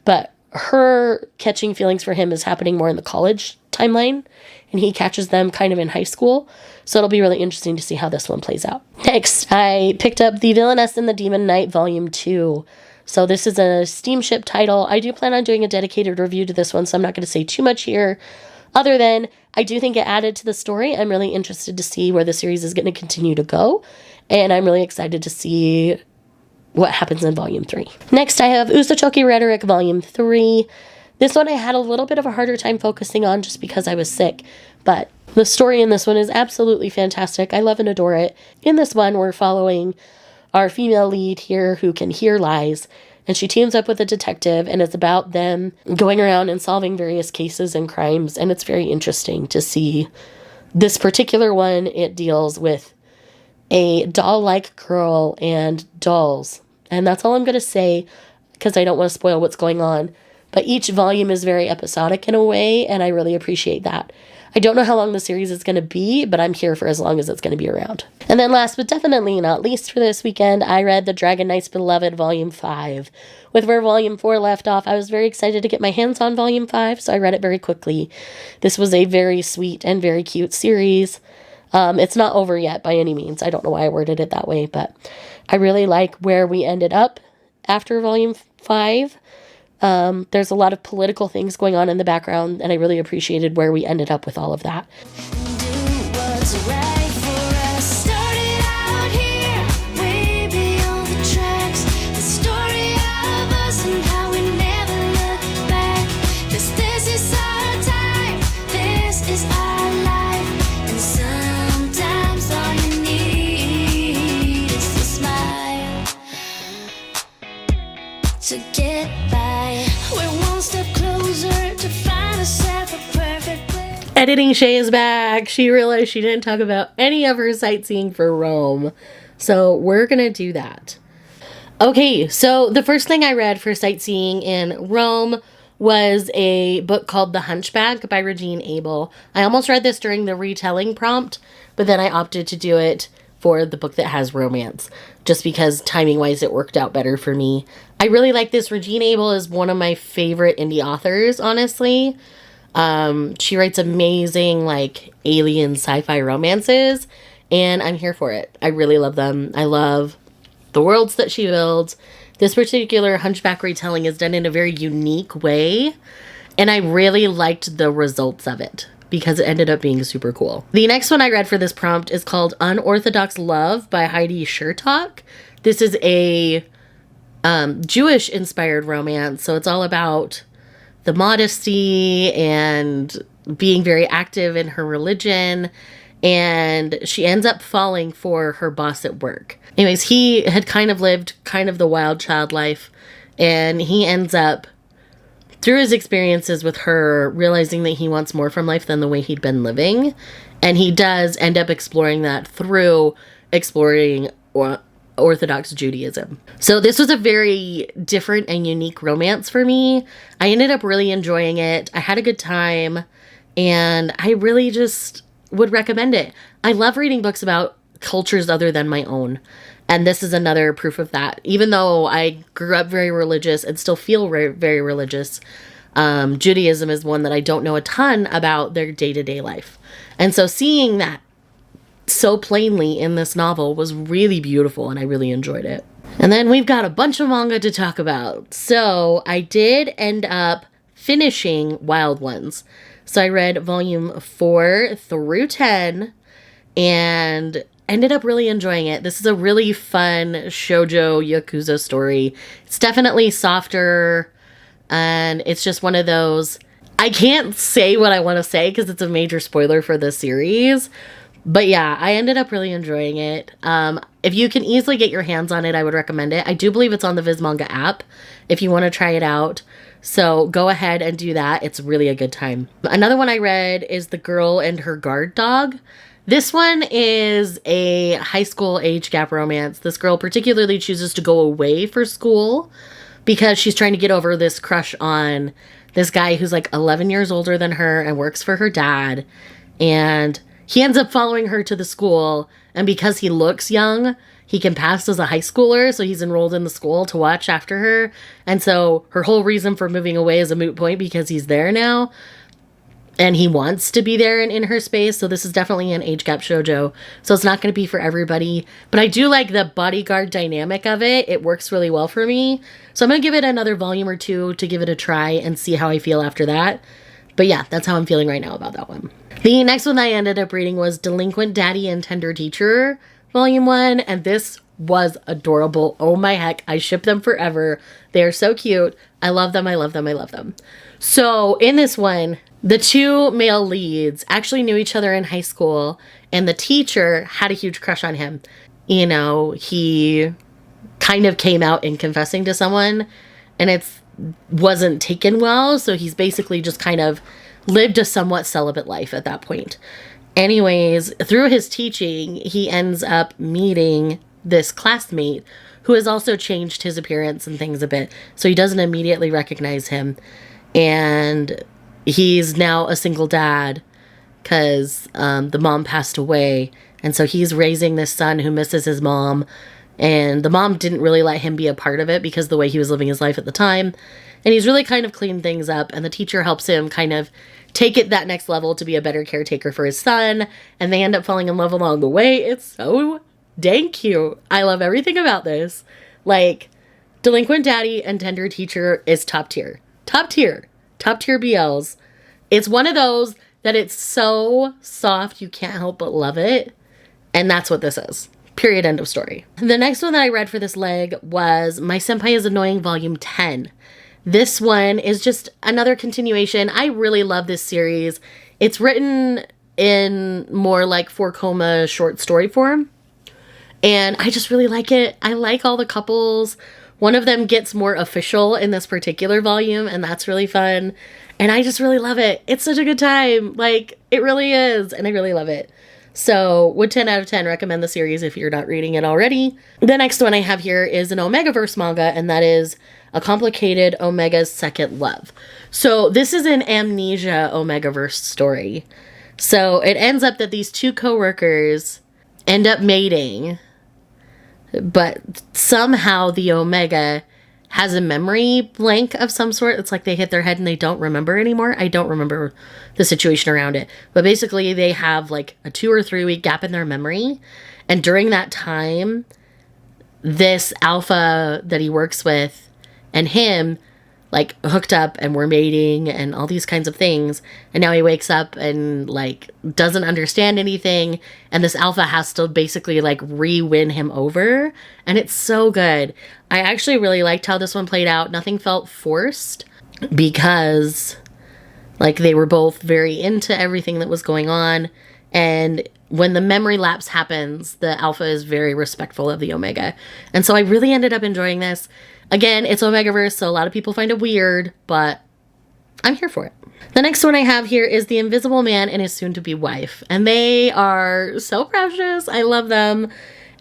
but her catching feelings for him is happening more in the college timeline, and he catches them kind of in high school. So it'll be really interesting to see how this one plays out. Next, I picked up The Villainess and the Demon Knight Volume 2. So this is a steamship title. I do plan on doing a dedicated review to this one, so I'm not going to say too much here, other than I do think it added to the story. I'm really interested to see where the series is going to continue to go, and I'm really excited to see what happens in Volume 3. Next, I have Usochoki Rhetoric Volume 3. This one I had a little bit of a harder time focusing on just because I was sick, but the story in this one is absolutely fantastic. I love and adore it. In this one, we're following our female lead here who can hear lies, and she teams up with a detective, and it's about them going around and solving various cases and crimes, and it's very interesting to see. This particular one, it deals with a doll-like girl and dolls, and that's all I'm going to say because I don't want to spoil what's going on, but each volume is very episodic in a way, and I really appreciate that. I don't know how long the series is going to be, but I'm here for as long as it's going to be around. And then last but definitely not least for this weekend, I read The Dragon Knight's Beloved Volume 5. With where Volume 4 left off, I was very excited to get my hands on Volume 5, so I read it very quickly. This was a very sweet and very cute series. It's not over yet by any means. I don't know why I worded it that way, but I really like where we ended up after Volume 5. There's a lot of political things going on in the background, and I really appreciated where we ended up with all of that. To get by, we're one step closer to find ourselves a perfect place. Editing Shay is back. She realized she didn't talk about any of her sightseeing for Rome. So we're going to do that. Okay, so the first thing I read for sightseeing in Rome was a book called The Hunchback by Regine Abel. I almost read this during the retelling prompt, but then I opted to do it for the book that has romance, just because timing-wise it worked out better for me. I really like this. Regine Abel is one of my favorite indie authors, honestly. She writes amazing, like, alien sci-fi romances, and I'm here for it. I really love them. I love the worlds that she builds. This particular Hunchback retelling is done in a very unique way, and I really liked the results of it, because it ended up being super cool. The next one I read for this prompt is called Unorthodox Love by Heidi Shertock. This is a Jewish-inspired romance, so it's all about the modesty and being very active in her religion, and she ends up falling for her boss at work. Anyways, he had kind of lived kind of the wild child life, and he ends up, through his experiences with her, realizing that he wants more from life than the way he'd been living. And he does end up exploring that through exploring Orthodox Judaism. So this was a very different and unique romance for me. I ended up really enjoying it. I had a good time, and I really just would recommend it. I love reading books about cultures other than my own. And this is another proof of that. Even though I grew up very religious and still feel very religious, Judaism is one that I don't know a ton about their day-to-day life. And so seeing that so plainly in this novel was really beautiful, and I really enjoyed it. And then we've got a bunch of manga to talk about. So I did end up finishing Wild Ones. So I read volume 4 through 10 and ended up really enjoying it. This is a really fun shoujo yakuza story. It's definitely softer, and it's just one of those, I can't say what I want to say because it's a major spoiler for the series. But yeah, I ended up really enjoying it. If you can easily get your hands on it, I would recommend it. I do believe it's on the Viz Manga app if you want to try it out. So go ahead and do that. It's really a good time. Another one I read is The Girl and Her Guard Dog. This one is a high school age gap romance. This girl particularly chooses to go away for school because she's trying to get over this crush on this guy who's like 11 years older than her and works for her dad. And he ends up following her to the school. And because he looks young, he can pass as a high schooler. So he's enrolled in the school to watch after her. And so her whole reason for moving away is a moot point because he's there now. and he wants to be there and in her space. So this is definitely an age gap shoujo. So it's not going to be for everybody. But I do like the bodyguard dynamic of it. It works really well for me. So I'm going to give it another volume or two to give it a try and see how I feel after that. But yeah, that's how I'm feeling right now about that one. The next one I ended up reading was Delinquent Daddy and Tender Teacher, Volume 1. And this was adorable. Oh my heck. I ship them forever. They are so cute. I love them. I love them. I love them. So in this one, the two male leads actually knew each other in high school, and the teacher had a huge crush on him. You know, he kind of came out in confessing to someone, and it wasn't taken well, so he's basically just kind of lived a somewhat celibate life at that point. Anyways, through his teaching, he ends up meeting this classmate who has also changed his appearance and things a bit, so he doesn't immediately recognize him. And he's now a single dad because the mom passed away. And so he's raising this son who misses his mom. And the mom didn't really let him be a part of it because of the way he was living his life at the time. And he's really kind of cleaned things up. And the teacher helps him kind of take it that next level to be a better caretaker for his son. And they end up falling in love along the way. It's so dang cute. I love everything about this. Like, Delinquent Daddy and Tender Teacher is top tier. Top tier BLs. It's one of those that it's so soft you can't help but love it. And that's what this is. Period. End of story. The next one that I read for this leg was My Senpai is Annoying Volume 10. This one is just another continuation. I really love this series. It's written in more like 4-koma short story form. And I just really like it. I like all the couples. One of them gets more official in this particular volume, and that's really fun. And I just really love it. It's such a good time. Like, it really is. And I really love it. So, would 10 out of 10 recommend the series if you're not reading it already. The next one I have here is an Omegaverse manga, and that is A Complicated Omega's Second Love. So, this is an Amnesia Omegaverse story. So, it ends up that these two coworkers end up mating, but somehow the Omega has a memory blank of some sort. It's like they hit their head and they don't remember anymore. I don't remember the situation around it. But basically they have like a 2 or 3 week gap in their memory. And during that time, this alpha that he works with and him like hooked up and were mating and all these kinds of things. And now he wakes up and like doesn't understand anything. And this alpha has to basically like re-win him over. And it's so good. I actually really liked how this one played out. Nothing felt forced because like they were both very into everything that was going on. And when the memory lapse happens, the alpha is very respectful of the Omega. And so I really ended up enjoying this. Again, it's Omegaverse, so a lot of people find it weird, but I'm here for it. The next one I have here is The Invisible Man and His Soon-to-Be Wife. And they are so precious. I love them.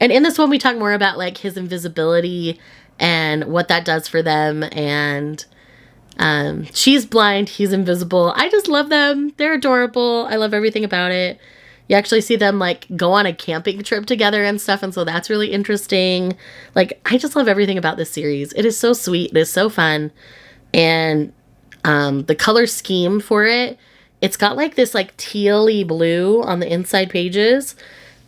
And in this one, we talk more about like his invisibility and what that does for them. And she's blind, he's invisible. I just love them. They're adorable. I love everything about it. You actually see them like go on a camping trip together and stuff. And so that's really interesting. Like, I just love everything about this series. It is so sweet. It is so fun. And the color scheme for it, it's got like this like teal-y blue on the inside pages.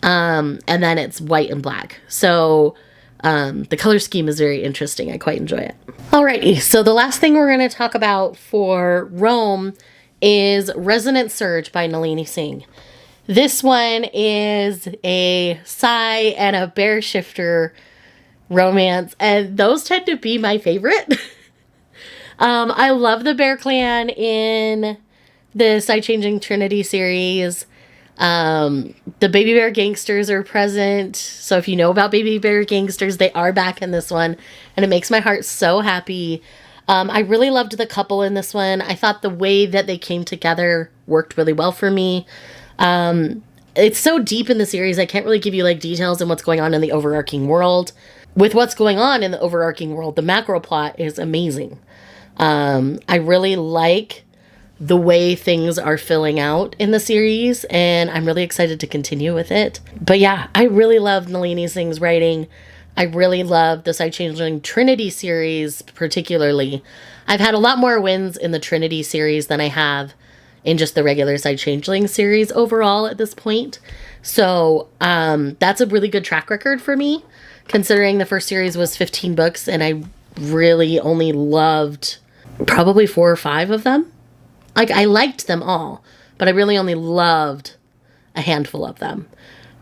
And then it's white and black. So the color scheme is very interesting. I quite enjoy it. Alrighty. So the last thing we're going to talk about for Rome is Resonant Surge by Nalini Singh. This one is a Psy and a bear shifter romance, and those tend to be my favorite. I love the Bear Clan in the Psy Changing Trinity series. The Baby Bear Gangsters are present, so if you know about Baby Bear Gangsters, they are back in this one, and it makes my heart so happy. I really loved the couple in this one. I thought the way that they came together worked really well for me. It's so deep in the series, I can't really give you like details on what's going on in the overarching world. With what's going on in the overarching world, the macro plot is amazing. I really like the way things are filling out in the series, and I'm really excited to continue with it. But yeah, I really love Nalini Singh's writing. I really love the Psy Changing Trinity series particularly. I've had a lot more wins in the Trinity series than I have in just the regular Side Changeling series overall at this point. So that's a really good track record for me, considering the first series was 15 books and I really only loved probably 4 or 5 of them. Like, I liked them all, but I really only loved a handful of them.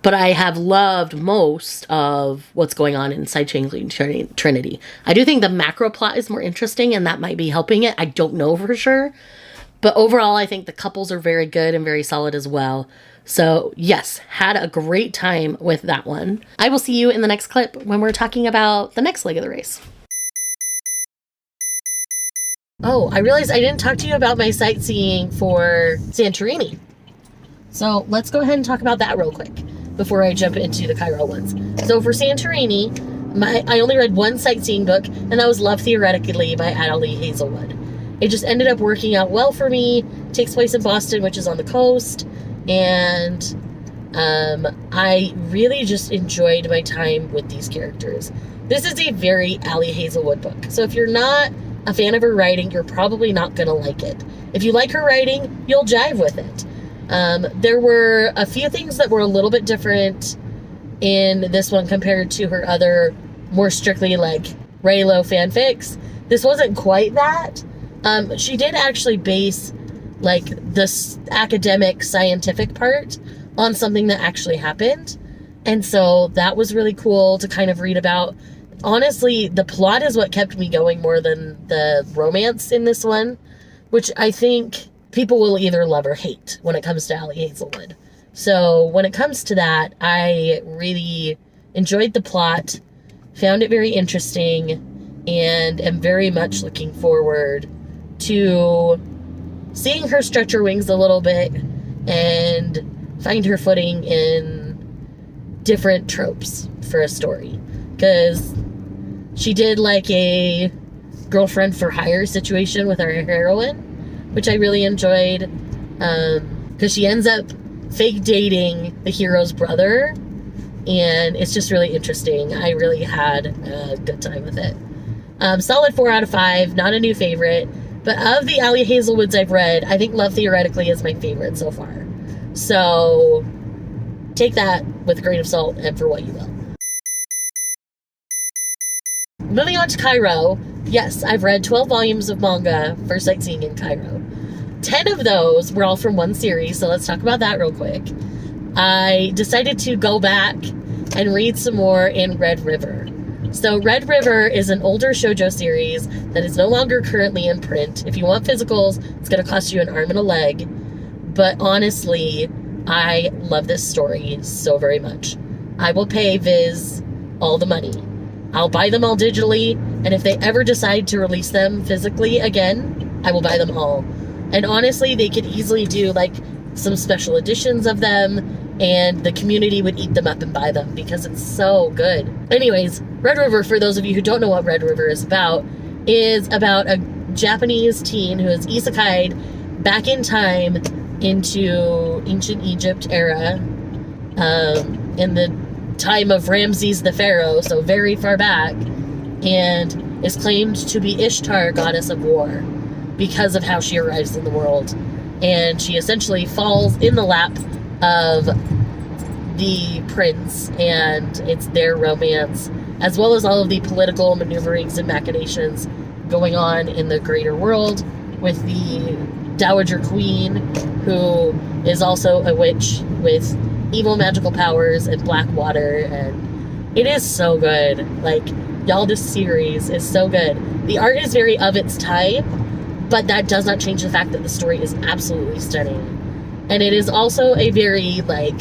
But I have loved most of what's going on in Side Changeling Trinity. I do think the macro plot is more interesting, and that might be helping it. I don't know for sure. But overall, I think the couples are very good and very solid as well. So, yes, had a great time with that one. I will see you in the next clip when we're talking about the next leg of the race. Oh, I realized I didn't talk to you about my sightseeing for Santorini. So let's go ahead and talk about that real quick before I jump into the Cairo ones. So for Santorini, I only read one sightseeing book, and that was Love Theoretically by Adelie Hazelwood. It just ended up working out well for me. It takes place in Boston, which is on the coast, and I really just enjoyed my time with these characters. This is a very Adelie Hazelwood book, so if you're not a fan of her writing, you're probably not going to like it. If you like her writing, you'll jive with it. There were a few things that were a little bit different in this one compared to her other more strictly like Raylo fanfics. This wasn't quite that. She did actually base like this academic scientific part on something that actually happened. And so that was really cool to kind of read about. Honestly, the plot is what kept me going more than the romance in this one, which I think people will either love or hate when it comes to Adelie Hazelwood. So when it comes to that, I really enjoyed the plot, found it very interesting, and am very much looking forward to seeing her stretch her wings a little bit and find her footing in different tropes for a story. Because she did like a girlfriend for hire situation with our heroine, which I really enjoyed, because she ends up fake dating the hero's brother, and it's just really interesting. I really had a good time with it. Solid 4 out of 5, not a new favorite, but of the Adelie Hazelwoods I've read, I think Love Theoretically is my favorite so far. So take that with a grain of salt and for what you will. Moving on to Cairo, yes, I've read 12 volumes of manga for Sightseeing in Cairo. 10 of those were all from one series, so let's talk about that real quick. I decided to go back and read some more in Red River. So Red River is an older shoujo series that is no longer currently in print. If you want physicals, it's going to cost you an arm and a leg. But honestly, I love this story so very much. I will pay Viz all the money. I'll buy them all digitally, and if they ever decide to release them physically again, I will buy them all. And honestly, they could easily do like some special editions of them, and the community would eat them up and buy them because it's so good. Anyways, Red River, for those of you who don't know what Red River is about a Japanese teen who is isekai'd back in time into ancient Egypt era, in the time of Ramses the Pharaoh, so very far back, and is claimed to be Ishtar, goddess of war, because of how she arrives in the world. And she essentially falls in the lap of the prince, and it's their romance, as well as all of the political maneuverings and machinations going on in the greater world with the Dowager Queen, who is also a witch with evil magical powers and black water, and it is so good. Like, y'all, this series is so good. The art is very of its time, but that does not change the fact that the story is absolutely stunning. And it is also a very, like,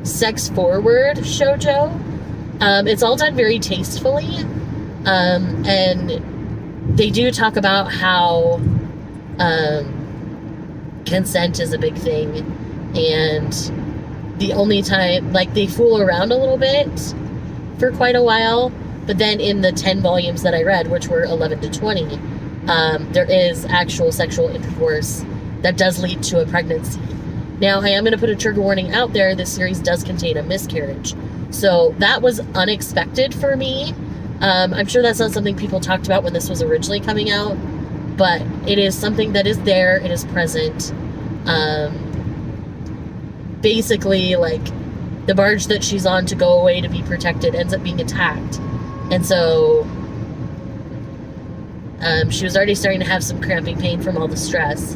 sex-forward shoujo. It's all done very tastefully, and they do talk about how consent is a big thing, and the only time, like, they fool around a little bit for quite a while, but then in the 10 volumes that I read, which were 11 to 20, there is actual sexual intercourse that does lead to a pregnancy. Now, I am going to put a trigger warning out there. This series does contain a miscarriage. So that was unexpected for me. I'm sure that's not something people talked about when this was originally coming out, but it is something that is there. It is present. Basically, like, the barge that she's on to go away to be protected ends up being attacked. And so she was already starting to have some cramping pain from all the stress.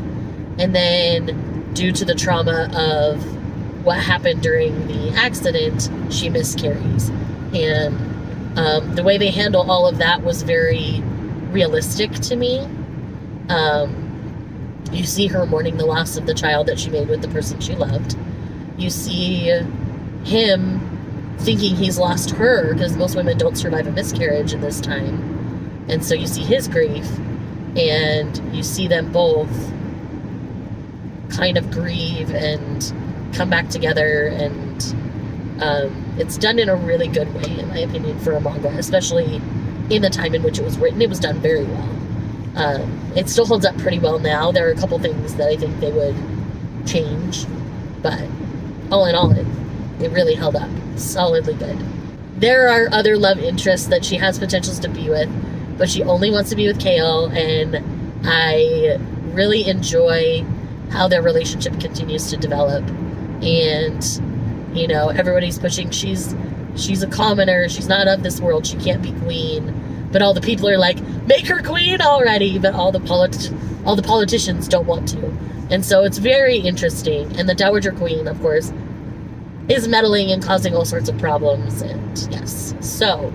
And then, due to the trauma of what happened during the accident, she miscarries. And the way they handle all of that was very realistic to me. You see her mourning the loss of the child that she made with the person she loved. You see him thinking he's lost her, because most women don't survive a miscarriage in this time. And so you see his grief, and you see them both kind of grieve and come back together, and it's done in a really good way, in my opinion, for a manga, especially in the time in which it was written. It was done very well. It still holds up pretty well now. There are a couple things that I think they would change, but all in all, it really held up solidly good. There are other love interests that she has potentials to be with, but she only wants to be with Kale, and I really enjoy how their relationship continues to develop. And, you know, everybody's pushing, she's a commoner, she's not of this world, she can't be queen. But all the people are like, make her queen already, but all the politicians don't want to. And so it's very interesting. And the Dowager Queen, of course, is meddling and causing all sorts of problems. And yes. So,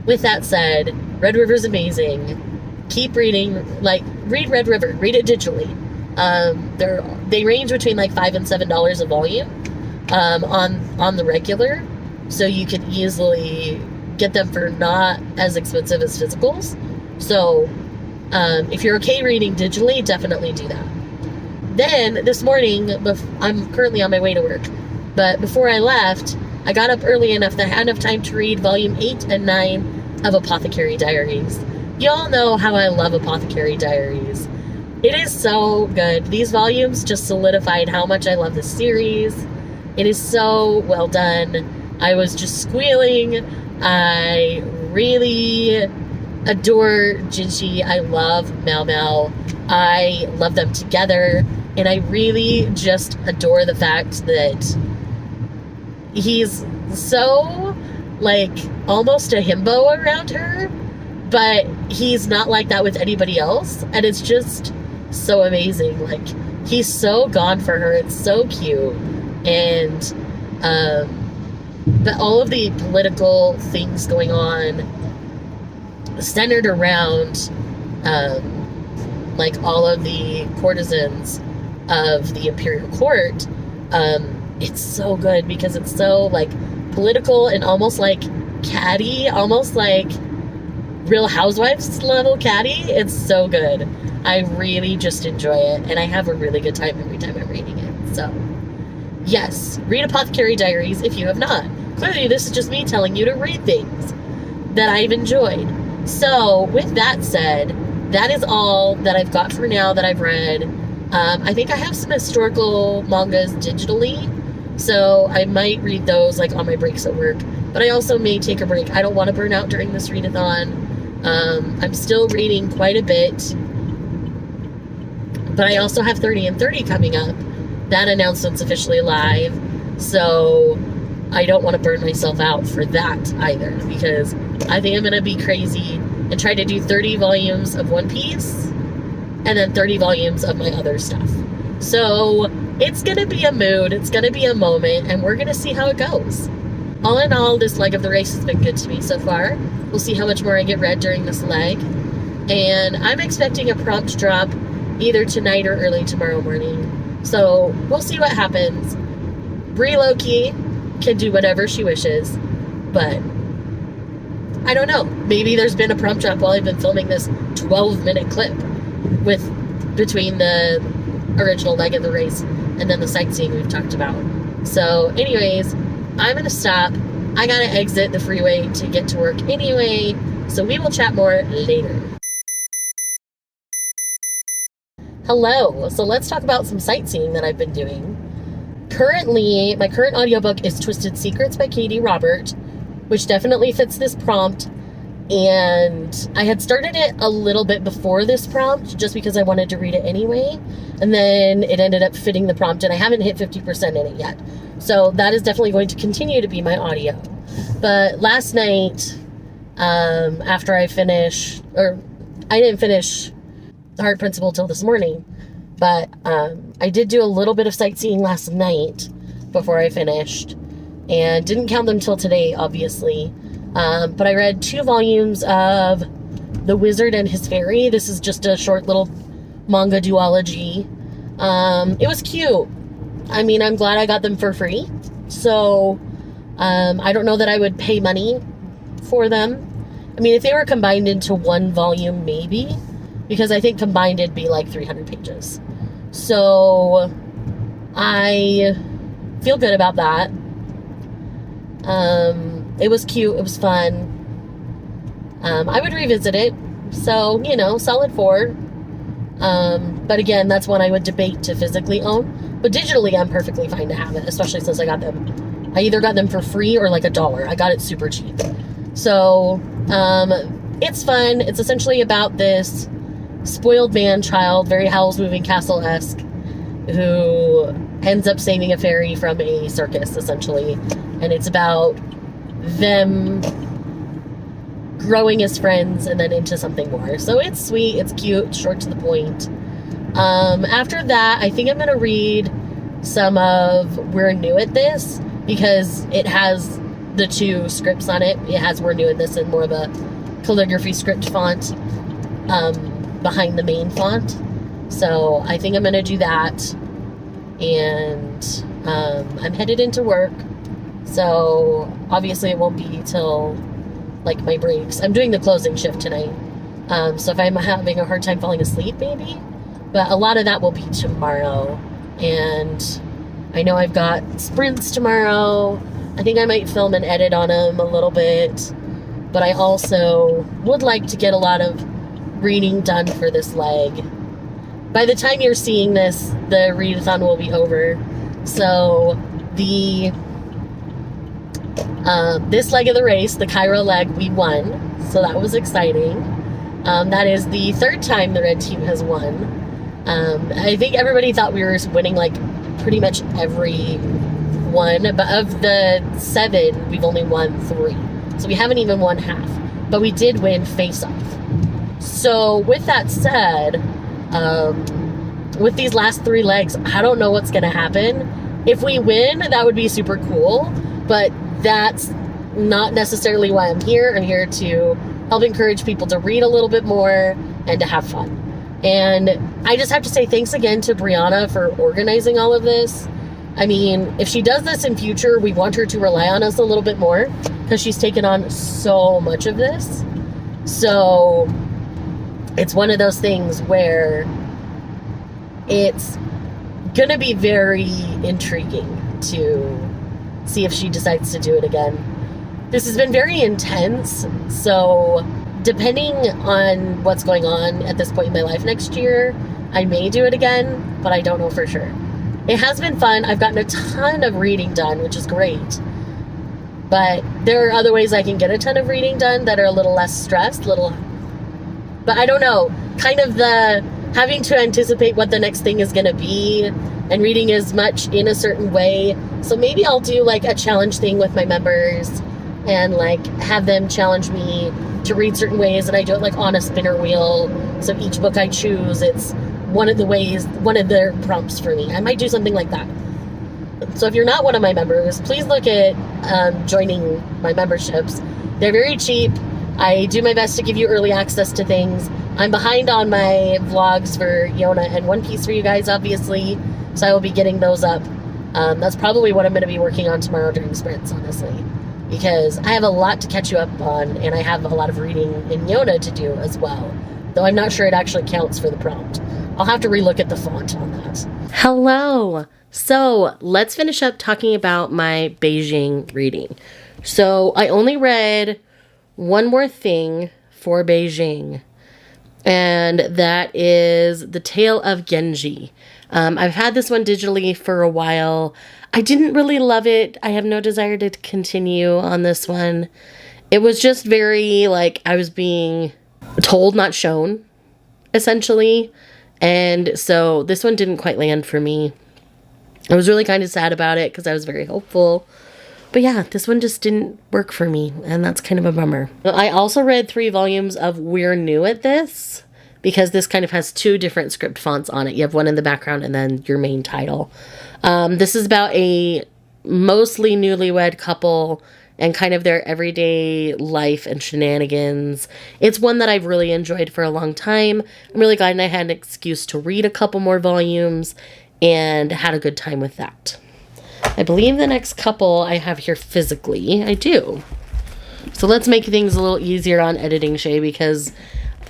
with that said, Red River's amazing. Keep reading. Like, read Red River. Read it digitally. They range between like $5 and $7 a volume on the regular. So you can easily get them for not as expensive as physicals. So if you're okay reading digitally, definitely do that. Then this morning, I'm currently on my way to work, but before I left, I got up early enough that I had enough time to read volume 8 and 9 of Apothecary Diaries. Y'all know how I love Apothecary Diaries. It is so good. These volumes just solidified how much I love this series. It is so well done. I was just squealing. I really adore Jinshi. I love Mao Mao. I love them together. And I really just adore the fact that he's so, like, almost a himbo around her, but he's not like that with anybody else. And it's just so amazing. Like, he's so gone for her. It's so cute. And, but all of the political things going on centered around, like, all of the courtesans of the imperial court. It's so good because it's so, like, political and almost like catty, almost like Real Housewives level catty. It's so good. I really just enjoy it, and I have a really good time every time I'm reading it. So yes, read Apothecary Diaries if you have not. Clearly this is just me telling you to read things that I've enjoyed. So with that said, that is all that I've got for now that I've read. I think I have some historical mangas digitally, so I might read those, like, on my breaks at work. But I also may take a break. I don't want to burn out during this readathon. I'm still reading quite a bit, but I also have 30 and 30 coming up. That announcement's officially live, so I don't want to burn myself out for that either, because I think I'm going to be crazy and try to do 30 volumes of One Piece and then 30 volumes of my other stuff. So it's going to be a mood, it's going to be a moment, and we're going to see how it goes. All in all, this leg of the race has been good to me so far. We'll see how much more I get read during this leg. And I'm expecting a prompt drop either tonight or early tomorrow morning. So we'll see what happens. Brie Loki can do whatever she wishes, but I don't know. Maybe there's been a prompt drop while I've been filming this 12-minute clip between the original leg of the race and then the sightseeing we've talked about. So anyways, I'm gonna stop. I gotta exit the freeway to get to work anyway, so we will chat more later. Hello, so let's talk about some sightseeing that I've been doing. Currently, my current audiobook is Twisted Secrets by Katie Robert, which definitely fits this prompt. And I had started it a little bit before this prompt just because I wanted to read it anyway. And then it ended up fitting the prompt, and I haven't hit 50% in it yet. So that is definitely going to continue to be my audio. But last night, after I finished, or I didn't finish The Heart Principle till this morning, but I did do a little bit of sightseeing last night before I finished, and didn't count them till today, obviously. But I read 2 volumes of The Wizard and His Fairy. This is just a short little manga duology. It was cute. I mean, I'm glad I got them for free. So, I don't know that I would pay money for them. I mean, if they were combined into one volume, maybe. Because I think combined it'd be like 300 pages. So, I feel good about that. It was cute. It was fun. I would revisit it. So, solid 4. But again, that's one I would debate to physically own. But digitally, I'm perfectly fine to have it, especially since I got them. I either got them for free or like $1. I got it super cheap. So, it's fun. It's essentially about this spoiled man-child, very Howl's Moving Castle-esque, who ends up saving a fairy from a circus, essentially. And it's about them growing as friends and then into something more. So it's sweet, it's cute, short to the point. After that, I think I'm going to read some of We're New at This, because it has the 2 scripts on it. It has We're New at This in more of a calligraphy script font behind the main font. So I think I'm going to do that. And I'm headed into work. So obviously it won't be till like my breaks. I'm doing the closing shift tonight. So if I'm having a hard time falling asleep, maybe. But a lot of that will be tomorrow. And I know I've got sprints tomorrow. I think I might film and edit on them a little bit. But I also would like to get a lot of reading done for this leg. By the time you're seeing this, the readathon will be over. So this leg of the race, the Cairo leg, we won. So that was exciting. That is the 3rd time the red team has won. I think everybody thought we were winning like pretty much every one, but of the 7, we've only won 3. So we haven't even won half, but we did win Faceoff. So with that said, with these last 3 legs, I don't know what's going to happen. If we win, that would be super cool, but that's not necessarily why I'm here. I'm here to help encourage people to read a little bit more and to have fun. And I just have to say thanks again to Brianna for organizing all of this. I mean, if she does this in future, we want her to rely on us a little bit more, because she's taken on so much of this. So it's one of those things where it's going to be very intriguing to see if she decides to do it again. This has been very intense, so depending on what's going on at this point in my life next year, I may do it again, but I don't know for sure. It has been fun. I've gotten a ton of reading done, which is great. But there are other ways I can get a ton of reading done that are a little less stressed, but I don't know, kind of the having to anticipate what the next thing is going to be and reading as much in a certain way. So maybe I'll do like a challenge thing with my members and like have them challenge me to read certain ways, and I do it like on a spinner wheel. So each book I choose, it's one of their prompts for me. I might do something like that. So if you're not one of my members, please look at joining my memberships. They're very cheap. I do my best to give you early access to things. I'm behind on my vlogs for Yona and One Piece for you guys, obviously. So I will be getting those up. That's probably what I'm going to be working on tomorrow during sprints, honestly. Because I have a lot to catch you up on, and I have a lot of reading in Yona to do as well. Though I'm not sure it actually counts for the prompt. I'll have to relook at the font on that. Hello. So let's finish up talking about my Beijing reading. So I only read one more thing for Beijing, and that is The Tale of Genji. I've had this one digitally for a while. I didn't really love it. I have no desire to continue on this one. It was just very like I was being told, not shown, essentially. And so this one didn't quite land for me. I was really kind of sad about it because I was very hopeful. But yeah, this one just didn't work for me, and that's kind of a bummer. I also read 3 volumes of We're New at This, because this kind of has 2 different script fonts on it. You have one in the background and then your main title. This is about a mostly newlywed couple and kind of their everyday life and shenanigans. It's one that I've really enjoyed for a long time. I'm really glad I had an excuse to read a couple more volumes and had a good time with that. I believe the next couple I have here physically. I do. So let's make things a little easier on editing, Shay, because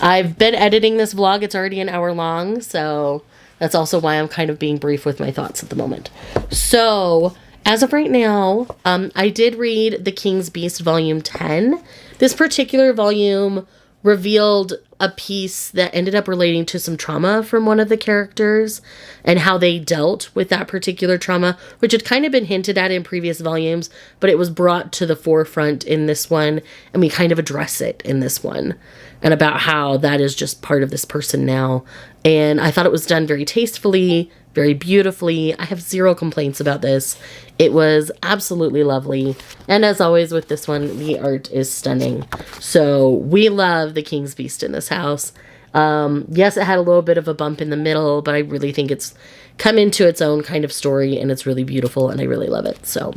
I've been editing this vlog. It's already an hour long, so that's also why I'm kind of being brief with my thoughts at the moment. So as of right now, I did read The King's Beast Volume 10. This particular volume revealed a piece that ended up relating to some trauma from one of the characters and how they dealt with that particular trauma, which had kind of been hinted at in previous volumes, but it was brought to the forefront in this one, and we kind of address it in this one, and about how that is just part of this person now. And I thought it was done very tastefully, very beautifully. I have 0 complaints about this. It was absolutely lovely. And as always with this one, the art is stunning. So we love The King's Beast in this house. Yes, it had a little bit of a bump in the middle, but I really think it's come into its own kind of story, and it's really beautiful, and I really love it. So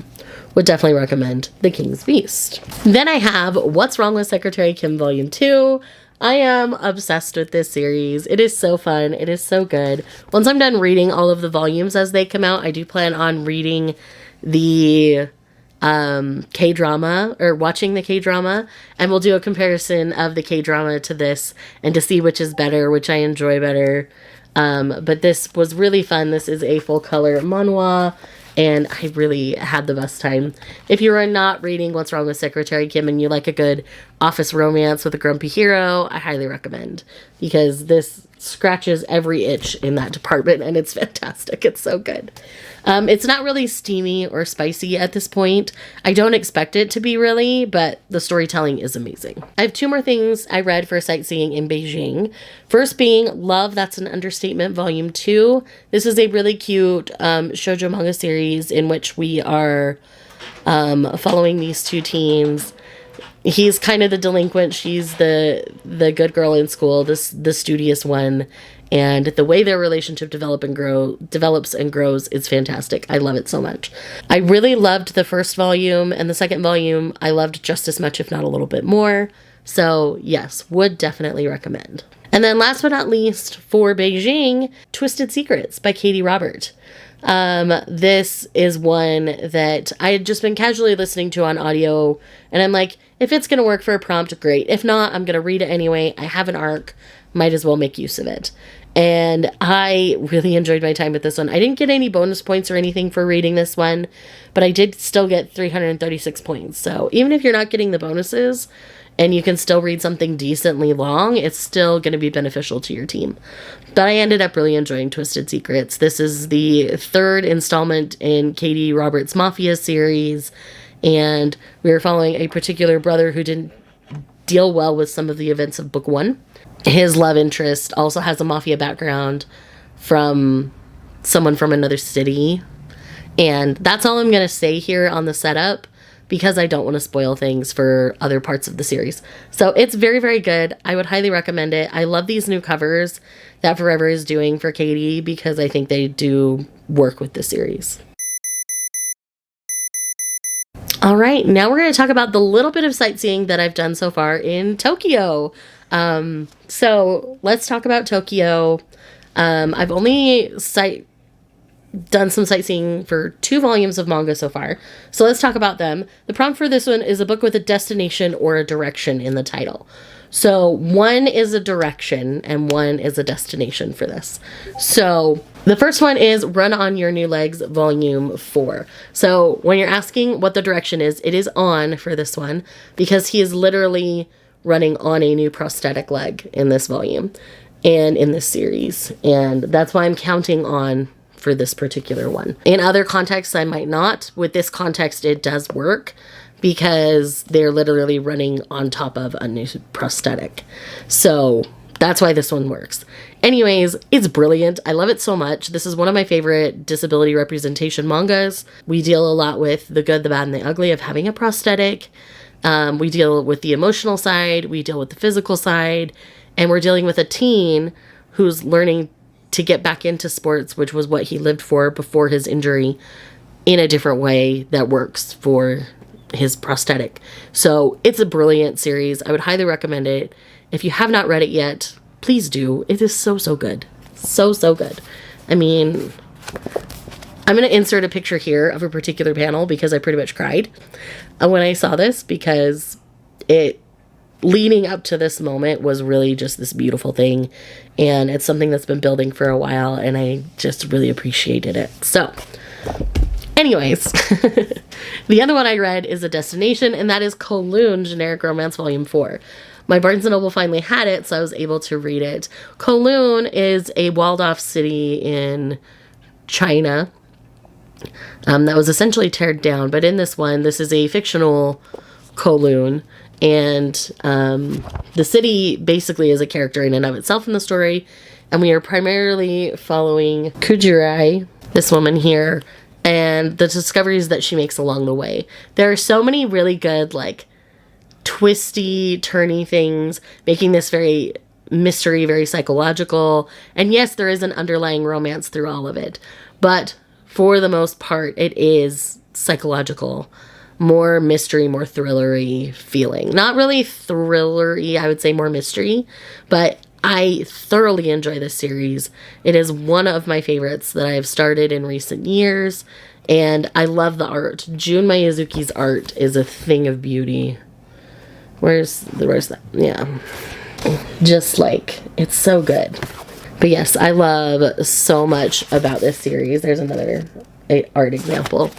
would definitely recommend The King's Beast. Then I have What's Wrong with Secretary Kim Volume 2. I am obsessed with this series. It is so fun. It is so good. Once I'm done reading all of the volumes as they come out, I do plan on reading the K-drama, or watching the K-drama, and we'll do a comparison of the K-drama to this and to see which is better, which I enjoy better. But this was really fun. This is a full color manhwa, and I really had the best time. If you are not reading What's Wrong with Secretary Kim and you like a good office romance with a grumpy hero, I highly recommend, because this scratches every itch in that department, and it's fantastic. It's so good. It's not really steamy or spicy at this point. I don't expect it to be really, but the storytelling is amazing. I have 2 more things I read for Sightseeing in Beijing. First being Love, That's an Understatement Volume 2. This is a really cute shoujo manga series in which we are following these 2 teens. He's kind of the delinquent, she's the good girl in school, the studious one, and the way their relationship develops and grows is fantastic. I love it so much. I really loved the first volume, and the second volume I loved just as much, if not a little bit more. So yes, would definitely recommend. And then last but not least, for Beijing, Twisted Secrets by Katie Robert. This is one that I had just been casually listening to on audio, and I'm like, if it's going to work for a prompt, great. If not, I'm going to read it anyway. I have an arc, might as well make use of it. And I really enjoyed my time with this one. I didn't get any bonus points or anything for reading this one, but I did still get 336 points. So even if you're not getting the bonuses and you can still read something decently long, it's still going to be beneficial to your team. But I ended up really enjoying Twisted Secrets. This is the 3rd installment in Katie Roberts' Mafia series, and we were following a particular brother who didn't deal well with some of the events of book 1. His love interest also has a mafia background from someone from another city. And that's all I'm going to say here on the setup, because I don't want to spoil things for other parts of the series. So it's very, very good. I would highly recommend it. I love these new covers that Forever is doing for Katie, because I think they do work with the series. All right, now we're going to talk about the little bit of sightseeing that I've done so far in Tokyo. So let's talk about Tokyo. I've only done some sightseeing for 2 volumes of manga so far. So let's talk about them. The prompt for this one is a book with a destination or a direction in the title. So 1 is a direction and 1 is a destination for this. So the first one is Run on Your New Legs, Volume 4. So when you're asking what the direction is, it is on for this one, because he is literally running on a new prosthetic leg in this volume and in this series. And that's why I'm counting on for this particular one. In other contexts, I might not. With this context, it does work. because they're literally running on top of a new prosthetic. So that's why this one works. Anyways, it's brilliant. I love it so much. This is one of my favorite disability representation mangas. We deal a lot with the good, the bad, and the ugly of having a prosthetic. We deal with the emotional side. We deal with the physical side. And we're dealing with a teen who's learning to get back into sports, which was what he lived for before his injury, in a different way that works for his prosthetic. So it's a brilliant series. I would highly recommend it. If you have not read it yet, please do. It is so, so good. So, so good. I mean, I'm going to insert a picture here of a particular panel because I pretty much cried when I saw this, because it, leading up to this moment, was really just this beautiful thing. And it's something that's been building for a while, and I just really appreciated it. So, anyways, the other one I read is A Destination, and that is Kowloon Generic Romance Volume 4. My Barnes & Noble finally had it, so I was able to read it. Kowloon is a walled-off city in China that was essentially teared down. But in this one, this is a fictional Kowloon, and the city basically is a character in and of itself in the story. And we are primarily following Kujirai, this woman here, and the discoveries that she makes along the way. There are so many really good, like, twisty, turny things, making this very mystery, very psychological. And yes, there is an underlying romance through all of it, but for the most part, it is psychological, more mystery, more thrillery feeling. Not really thrillery, I would say more mystery, but I thoroughly enjoy this series. It is one of my favorites that I have started in recent years, and I love the art. Jun Miyazuki's art is a thing of beauty. Where's that? Yeah. Just like, it's so good. But yes, I love so much about this series. There's another art example.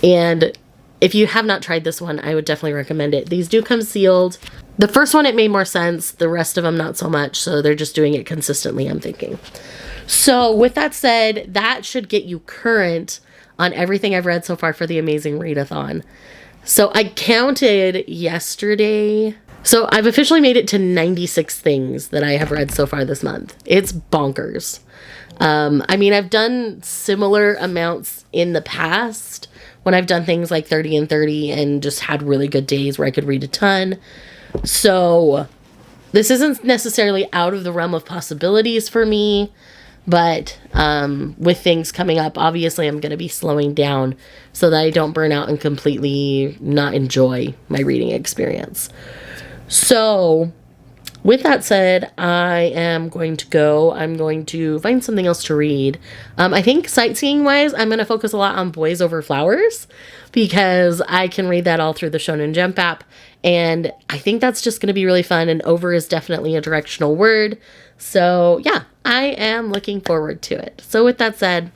And if you have not tried this one, I would definitely recommend it. These do come sealed. The first one, it made more sense. The rest of them, not so much. So they're just doing it consistently, I'm thinking. So with that said, that should get you current on everything I've read so far for the Amazing Readathon. So I counted yesterday. So I've officially made it to 96 things that I have read so far this month. It's bonkers. I mean, I've done similar amounts in the past when I've done things like 30 and 30 and just had really good days where I could read a ton. So this isn't necessarily out of the realm of possibilities for me. But with things coming up, obviously I'm going to be slowing down so that I don't burn out and completely not enjoy my reading experience. So with that said, I am going to go. I'm going to find something else to read. I think sightseeing wise, I'm going to focus a lot on Boys Over Flowers because I can read that all through the Shonen Jump app. And I think that's just going to be really fun. And over is definitely a directional word. So yeah, I am looking forward to it. So with that said,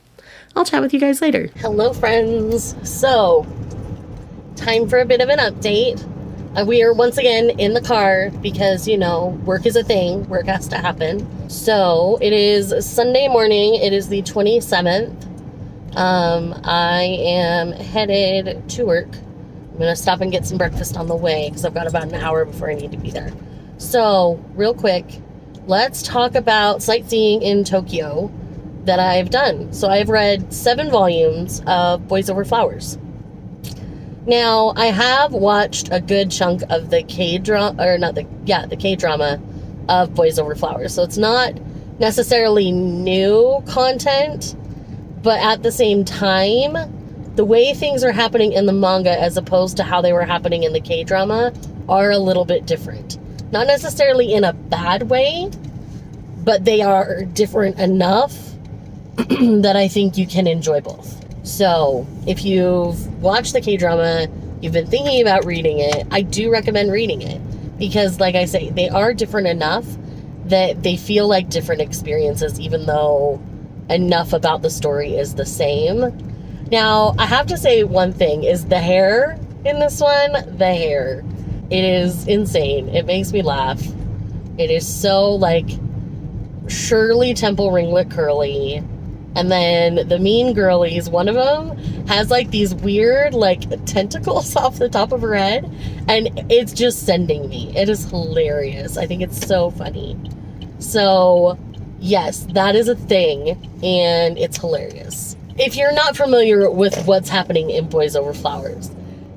I'll chat with you guys later. Hello, friends. So, time for a bit of an update. We are once again in the car because, you know, work is a thing. Work has to happen. So, it is Sunday morning. It is the 27th. I am headed to work. I'm going to stop and get some breakfast on the way because I've got about an hour before I need to be there. So, real quick, let's talk about Sightseeing in Tokyo that I've done. So I've read 7 volumes of Boys Over Flowers. Now, I have watched a good chunk of the K-drama, or not the K-drama of Boys Over Flowers. So it's not necessarily new content, but at the same time, the way things are happening in the manga as opposed to how they were happening in the K-drama are a little bit different. Not necessarily in a bad way, but they are different enough that I think you can enjoy both. So, if you've watched the K-drama, you've been thinking about reading it, I do recommend reading it. Because, like I say, they are different enough that they feel like different experiences, even though enough about the story is the same. Now, I have to say one thing, is the hair in this one, the hair. It is insane. It makes me laugh. It is so, like, Shirley Temple ringlet curly. And then the mean girlies, one of them has like these weird like tentacles off the top of her head, and it's just sending me. It is hilarious. I think it's so funny. So yes, that is a thing, and it's hilarious. If you're not familiar with what's happening in Boys Over Flowers,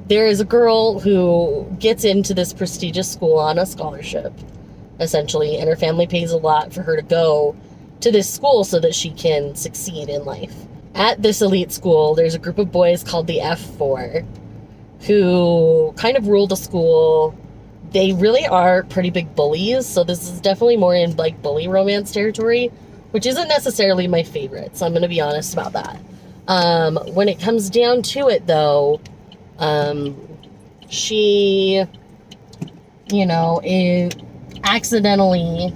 there is a girl who gets into this prestigious school on a scholarship, essentially, and her family pays a lot for her to go to this school so that she can succeed in life. At this elite school, there's a group of boys called the F4 who kind of rule the school. They really are pretty big bullies, so this is definitely more in like bully romance territory, which isn't necessarily my favorite, so I'm going to be honest about that. When it comes down to it, though, she, you know, accidentally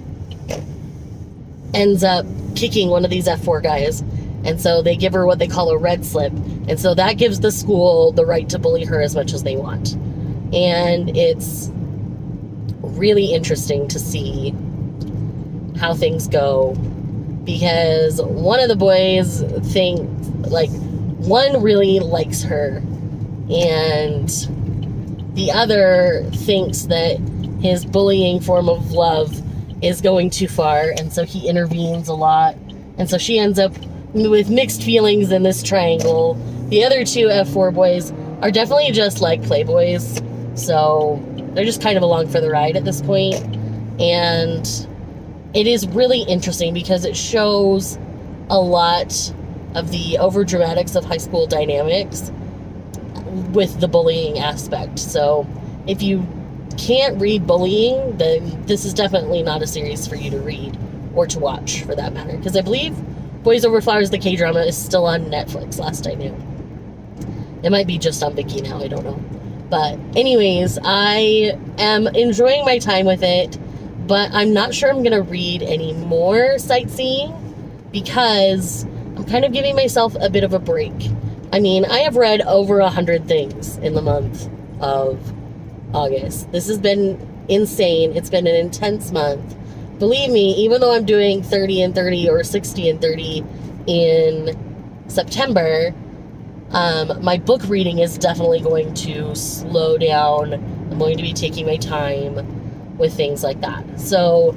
ends up kicking one of these F4 guys, and so they give her what they call a red slip, and so that gives the school the right to bully her as much as they want. And it's really interesting to see how things go, because one of the boys one really likes her, and the other thinks that his bullying form of love is going too far, and so he intervenes a lot, and so she ends up with mixed feelings in this triangle. The other two F4 boys are definitely just like playboys, so they're just kind of along for the ride at this point. And it is really interesting because it shows a lot of the overdramatics of high school dynamics with the bullying aspect. So if you can't read bullying, then this is definitely not a series for you to read or to watch, for that matter, because I believe Boys Over Flowers, the K-drama, is still on Netflix, last I knew. It might be just on Viki now, I don't know. But anyways, I am enjoying my time with it, but I'm not sure I'm going to read any more Sightseeing because I'm kind of giving myself a bit of a break. I mean, I have read over 100 things in the month of August. This has been insane. It's been an intense month. Believe me, even though I'm doing 30 and 30 or 60 and 30 in September, my book reading is definitely going to slow down. I'm going to be taking my time with things like that. So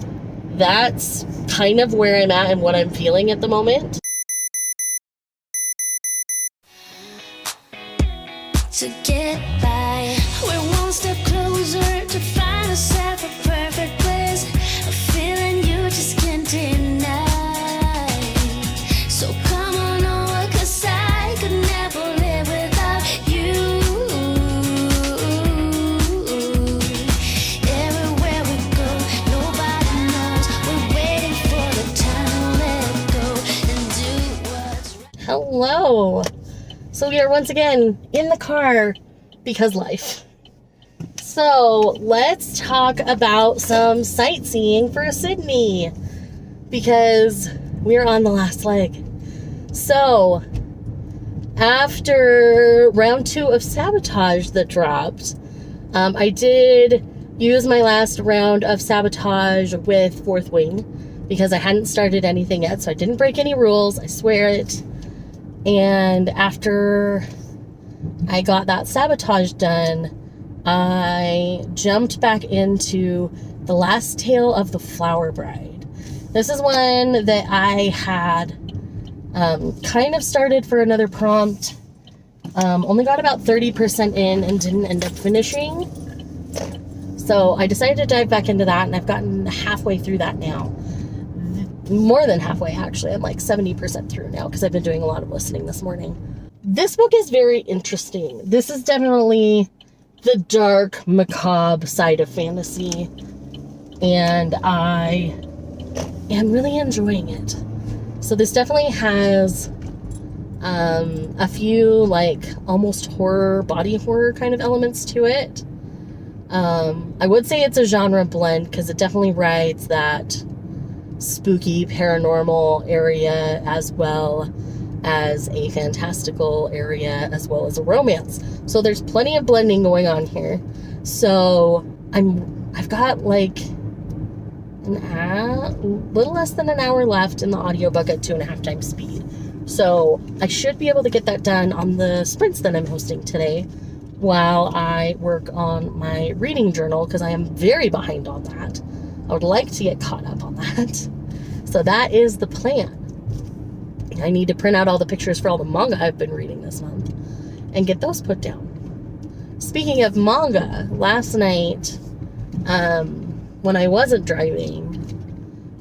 that's kind of where I'm at and what I'm feeling at the moment. To get by, we're one step closer to find ourselves a perfect place, a feeling you just can't deny. So come on over, 'cause I could never live without you. Everywhere we go, nobody knows. We're waiting for the time to let go and do what's right. Hello. So we are once again in the car because life. So let's talk about some sightseeing for Sydney because we're on the last leg. So after round 2 of Sabotage that dropped, I did use my last round of Sabotage with Fourth Wing because I hadn't started anything yet, so I didn't break any rules, I swear it. And after I got that Sabotage done, I jumped back into The Last Tale of the Flower Bride. This is one that I had kind of started for another prompt. Only got about 30% in and didn't end up finishing. So I decided to dive back into that, and I've gotten halfway through that now. More than halfway, actually. I'm like 70% through now because I've been doing a lot of listening this morning. This book is very interesting. This is definitely the dark, macabre side of fantasy, and I am really enjoying it. So this definitely has a few like almost horror, body horror kind of elements to it. I would say it's a genre blend because it definitely rides that spooky paranormal area as well as a fantastical area as well as a romance. So there's plenty of blending going on here. So I've got like little less than an hour left in the audiobook at 2.5 times speed. So I should be able to get that done on the sprints that I'm hosting today while I work on my reading journal, because I am very behind on that. I would like to get caught up on that. So that is the plan. I need to print out all the pictures for all the manga I've been reading this month and get those put down. Speaking of manga, last night, when I wasn't driving,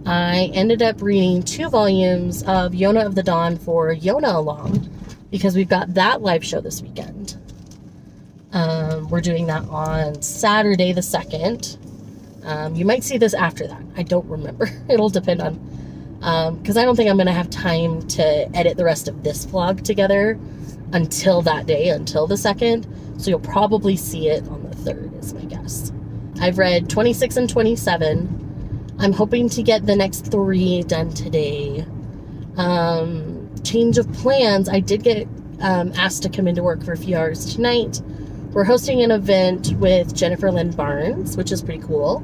I ended up reading 2 volumes of Yona of the Dawn for Yona Along, because we've got that live show this weekend. We're doing that on Saturday the 2nd. You might see this after that. I don't remember. It'll depend on, because I don't think I'm going to have time to edit the rest of this vlog together until that day, until the 2nd. So you'll probably see it on the 3rd is my guess. I've read 26 and 27. I'm hoping to get the next 3 done today. Change of plans. I did get asked to come into work for a few hours tonight. We're hosting an event with Jennifer Lynn Barnes, which is pretty cool.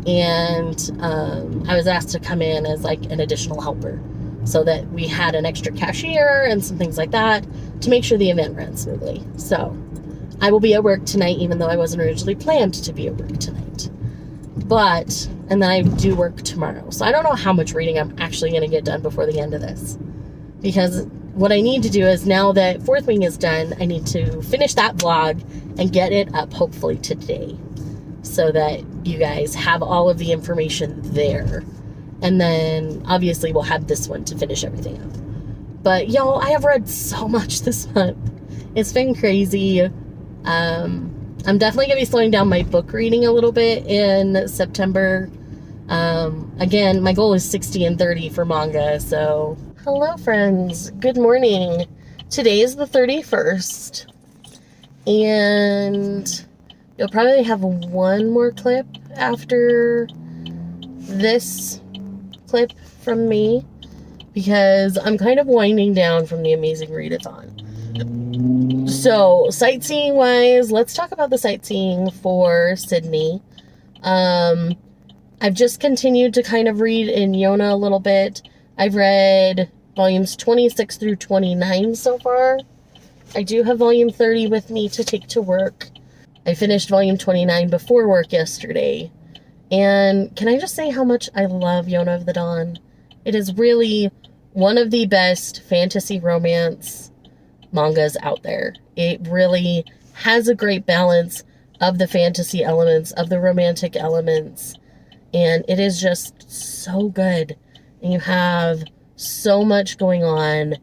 And I was asked to come in as like an additional helper, so that we had an extra cashier and some things like that to make sure the event ran smoothly. So I will be at work tonight, even though I wasn't originally planned to be at work tonight. And then I do work tomorrow. So I don't know how much reading I'm actually going to get done before the end of this. Because what I need to do is, now that Fourth Wing is done, I need to finish that vlog and get it up hopefully today, so that you guys have all of the information there. And then obviously we'll have this one to finish everything up. But y'all, I have read so much this month. It's been crazy. I'm definitely going to be slowing down my book reading a little bit in September. Again, my goal is 60 and 30 for manga. So hello friends, good morning. Today is the 31st. And you'll probably have one more clip after this clip from me, because I'm kind of winding down from the Amazing Readathon. So sightseeing wise, let's talk about the sightseeing for Sydney. I've just continued to kind of read in Yona a little bit. I've read volumes 26 through 29 so far. I do have volume 30 with me to take to work. I finished volume 29 before work yesterday. And can I just say how much I love Yona of the Dawn? It is really one of the best fantasy romance mangas out there. It really has a great balance of the fantasy elements, of the romantic elements, and it is just so good. And you have so much going on,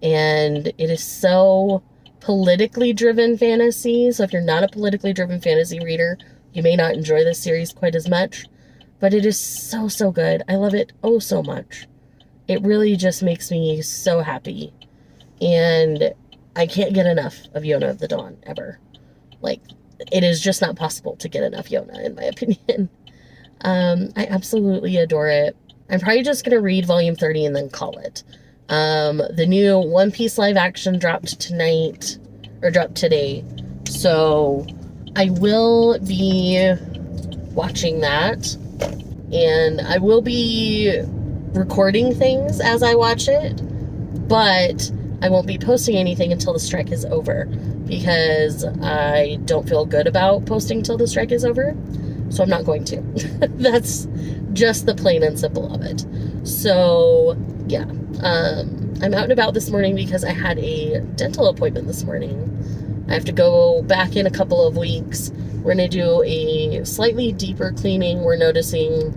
and it is so politically driven fantasy. So if you're not a politically driven fantasy reader, you may not enjoy this series quite as much, but it is so, so good. I love it oh so much. It really just makes me so happy. And I can't get enough of Yona of the Dawn, ever. Like, it is just not possible to get enough Yona, in my opinion. I absolutely adore it. I'm probably just going to read volume 30 and then call it. The new One Piece live action dropped tonight, or dropped today. So I will be watching that, and I will be recording things as I watch it, but I won't be posting anything until the strike is over, because I don't feel good about posting until the strike is over, so I'm not going to. That's just the plain and simple of it. So yeah, I'm out and about this morning because I had a dental appointment this morning. I have to go back in a couple of weeks. We're going to do a slightly deeper cleaning. We're noticing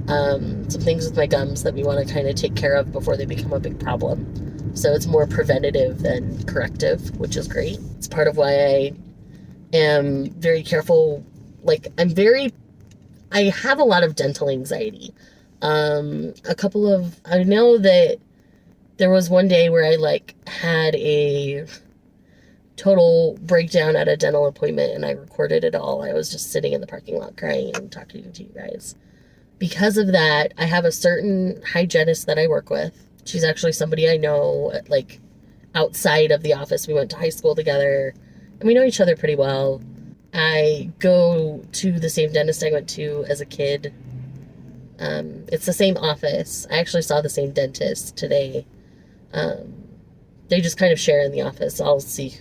some things with my gums that we want to kind of take care of before they become a big problem. So it's more preventative than corrective, which is great. It's part of why I am very careful. Like, I have a lot of dental anxiety. I know that there was one day where I had a total breakdown at a dental appointment, and I recorded it all. I was just sitting in the parking lot crying and talking to you guys. Because of that, I have a certain hygienist that I work with. She's actually somebody I know, outside of the office. We went to high school together, and we know each other pretty well. I go to the same dentist I went to as a kid. It's the same office. I actually saw the same dentist today. they just kind of share in the office. I'll see.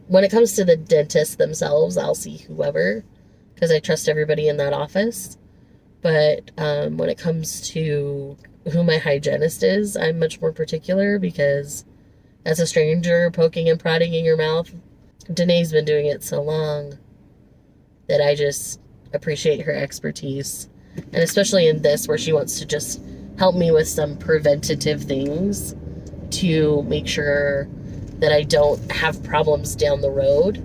When it comes to the dentists themselves, I'll see whoever, because I trust everybody in that office. But when it comes to who my hygienist is, I'm much more particular, because as a stranger poking and prodding in your mouth, Danae's been doing it so long that I just appreciate her expertise. And especially in this, where she wants to just help me with some preventative things to make sure that I don't have problems down the road,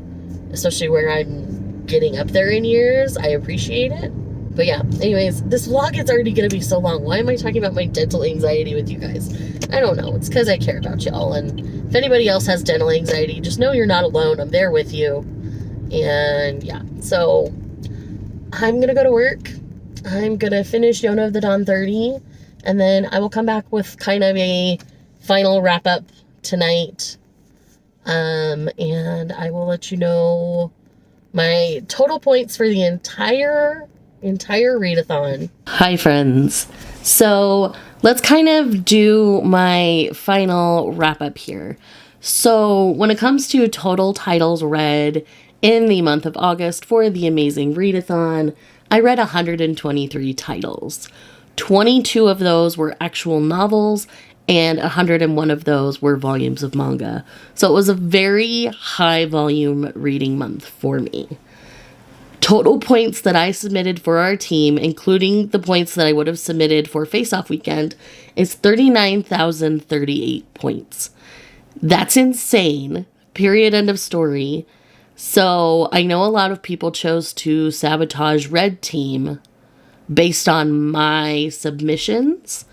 especially where I'm getting up there in years. I appreciate it. But yeah, anyways, this vlog is already going to be so long. Why am I talking about my dental anxiety with you guys? I don't know. It's because I care about y'all. And if anybody else has dental anxiety, just know you're not alone. I'm there with you. And yeah, so I'm going to go to work. I'm going to finish Yona of the Dawn 30. And then I will come back with kind of a final wrap up tonight. And I will let you know my total points for the entire readathon. Hi, friends. So let's kind of do my final wrap up here. So when it comes to total titles read in the month of August for the Amazing Readathon, I read 123 titles. 22 of those were actual novels, and 101 of those were volumes of manga. So it was a very high volume reading month for me. Total points that I submitted for our team, including the points that I would have submitted for Faceoff weekend, is 39,038 points. That's insane. Period. End of story. So I know a lot of people chose to sabotage Red Team based on my submissions.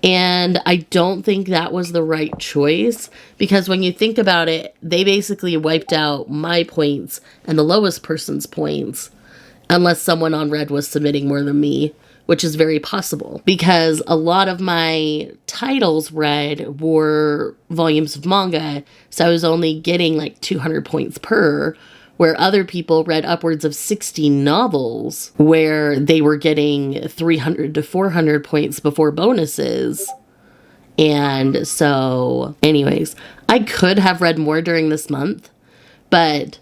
And I don't think that was the right choice, because when you think about it, they basically wiped out my points and the lowest person's points, unless someone on Red was submitting more than me, which is very possible, because a lot of my titles read were volumes of manga, so I was only getting like 200 points per, where other people read upwards of 60 novels, where they were getting 300 to 400 points before bonuses. And so, anyways, I could have read more during this month, but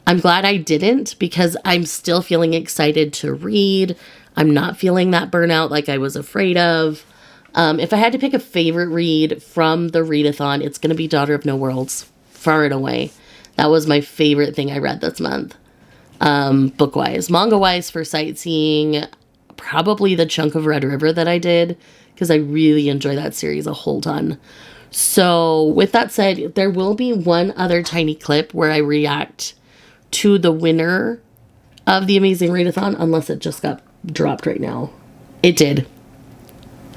I'm glad I didn't, because I'm still feeling excited to read. I'm not feeling that burnout like I was afraid of. If I had to pick a favorite read from the readathon, it's going to be Daughter of No Worlds, far and away. That was my favorite thing I read this month, book-wise. Manga-wise, for Sightseeing, probably the chunk of Red River that I did, because I really enjoy that series a whole ton. So with that said, there will be one other tiny clip where I react to the winner of the Amazing Readathon, unless it just got dropped right now. It did.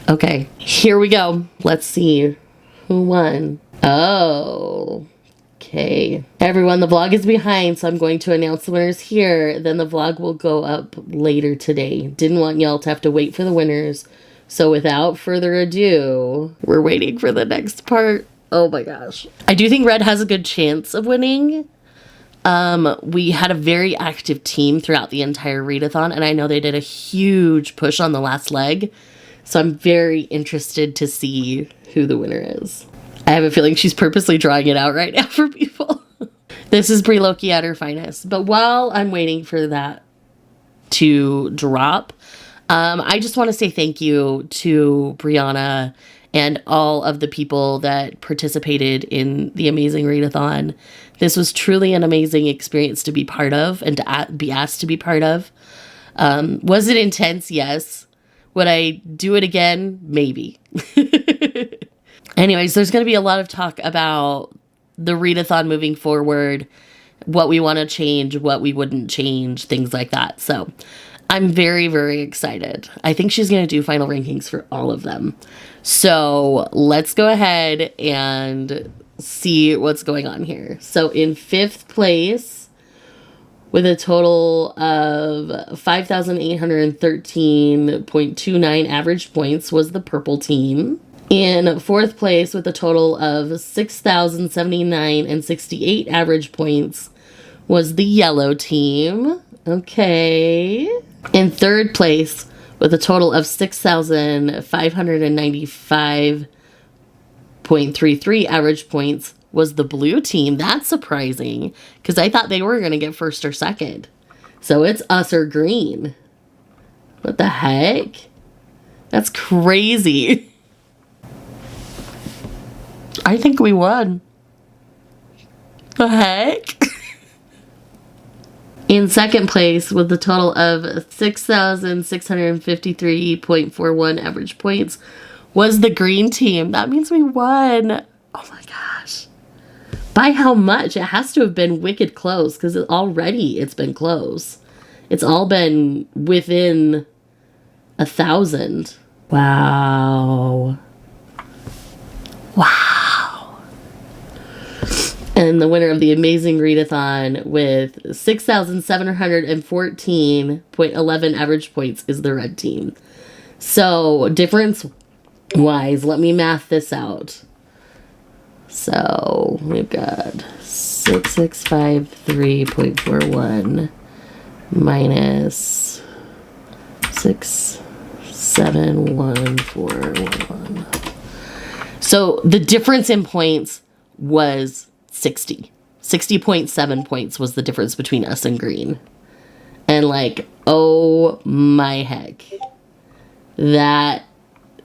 Okay, here we go. Let's see who won. Oh... Okay, everyone, the vlog is behind, so I'm going to announce the winners here. Then the vlog will go up later today. Didn't want y'all to have to wait for the winners. So without further ado, we're waiting for the next part. Oh my gosh. I do think Red has a good chance of winning. We had a very active team throughout the entire readathon, and I know they did a huge push on the last leg. So I'm very interested to see who the winner is. I have a feeling she's purposely drawing it out right now for people. This is Brie Loki at her finest. But while I'm waiting for that to drop, I just want to say thank you to Brianna and all of the people that participated in the Amazing Readathon. This was truly an amazing experience to be part of and to be asked to be part of. Was it intense? Yes. Would I do it again? Maybe. Anyways, there's going to be a lot of talk about the readathon moving forward, what we want to change, what we wouldn't change, things like that. So I'm very, very excited. I think she's going to do final rankings for all of them. So let's go ahead and see what's going on here. So in 5th place, with a total of 5,813.29 average points, was the purple team. In 4th place, with a total of 6,079 and 68 average points, was the yellow team. Okay. In 3rd place, with a total of 6,595 0.33 average points was the blue team. That's surprising because I thought they were going to get first or second. So it's us or green. What the heck? That's crazy. I think we won. The heck? In second place with a total of 6,653.41 average points was the green team. That means we won. Oh my gosh. By how much? It has to have been wicked close because already it's been close. It's all been within 1,000. Wow. Wow. And the winner of the Amazing Readathon with 6,714.11 average points is the red team. So, difference-wise, let me math this out. So, we've got 6653.41 minus 67141. So, the difference in points was 60.7 points was the difference between us and green. And like, oh my heck, that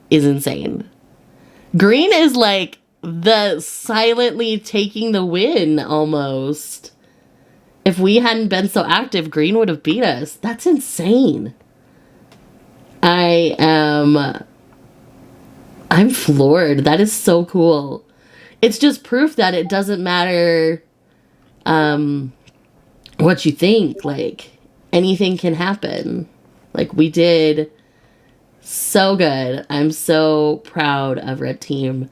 is insane. Green is like the silently taking the win almost. If we hadn't been so active, green would have beat us. That's insane. I'm floored. That is so cool. It's just proof that it doesn't matter what you think. Like, anything can happen. Like, we did so good. I'm so proud of Red Team.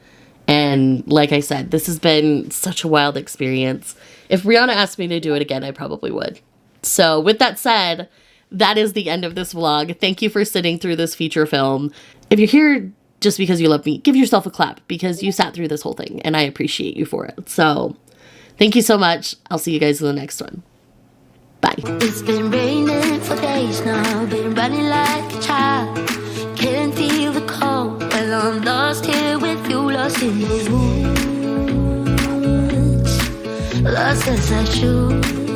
And like I said, this has been such a wild experience. If Rihanna asked me to do it again, I probably would. So with that said, that is the end of this vlog. Thank you for sitting through this feature film. If you're here just because you love me, give yourself a clap because you sat through this whole thing and I appreciate you for it. So thank you so much. I'll see you guys in the next one. Bye. It's been raining for days now, been running like a child. Can't feel the cold. Well, I'm lost here with you, lost in the woods. Lost as I should.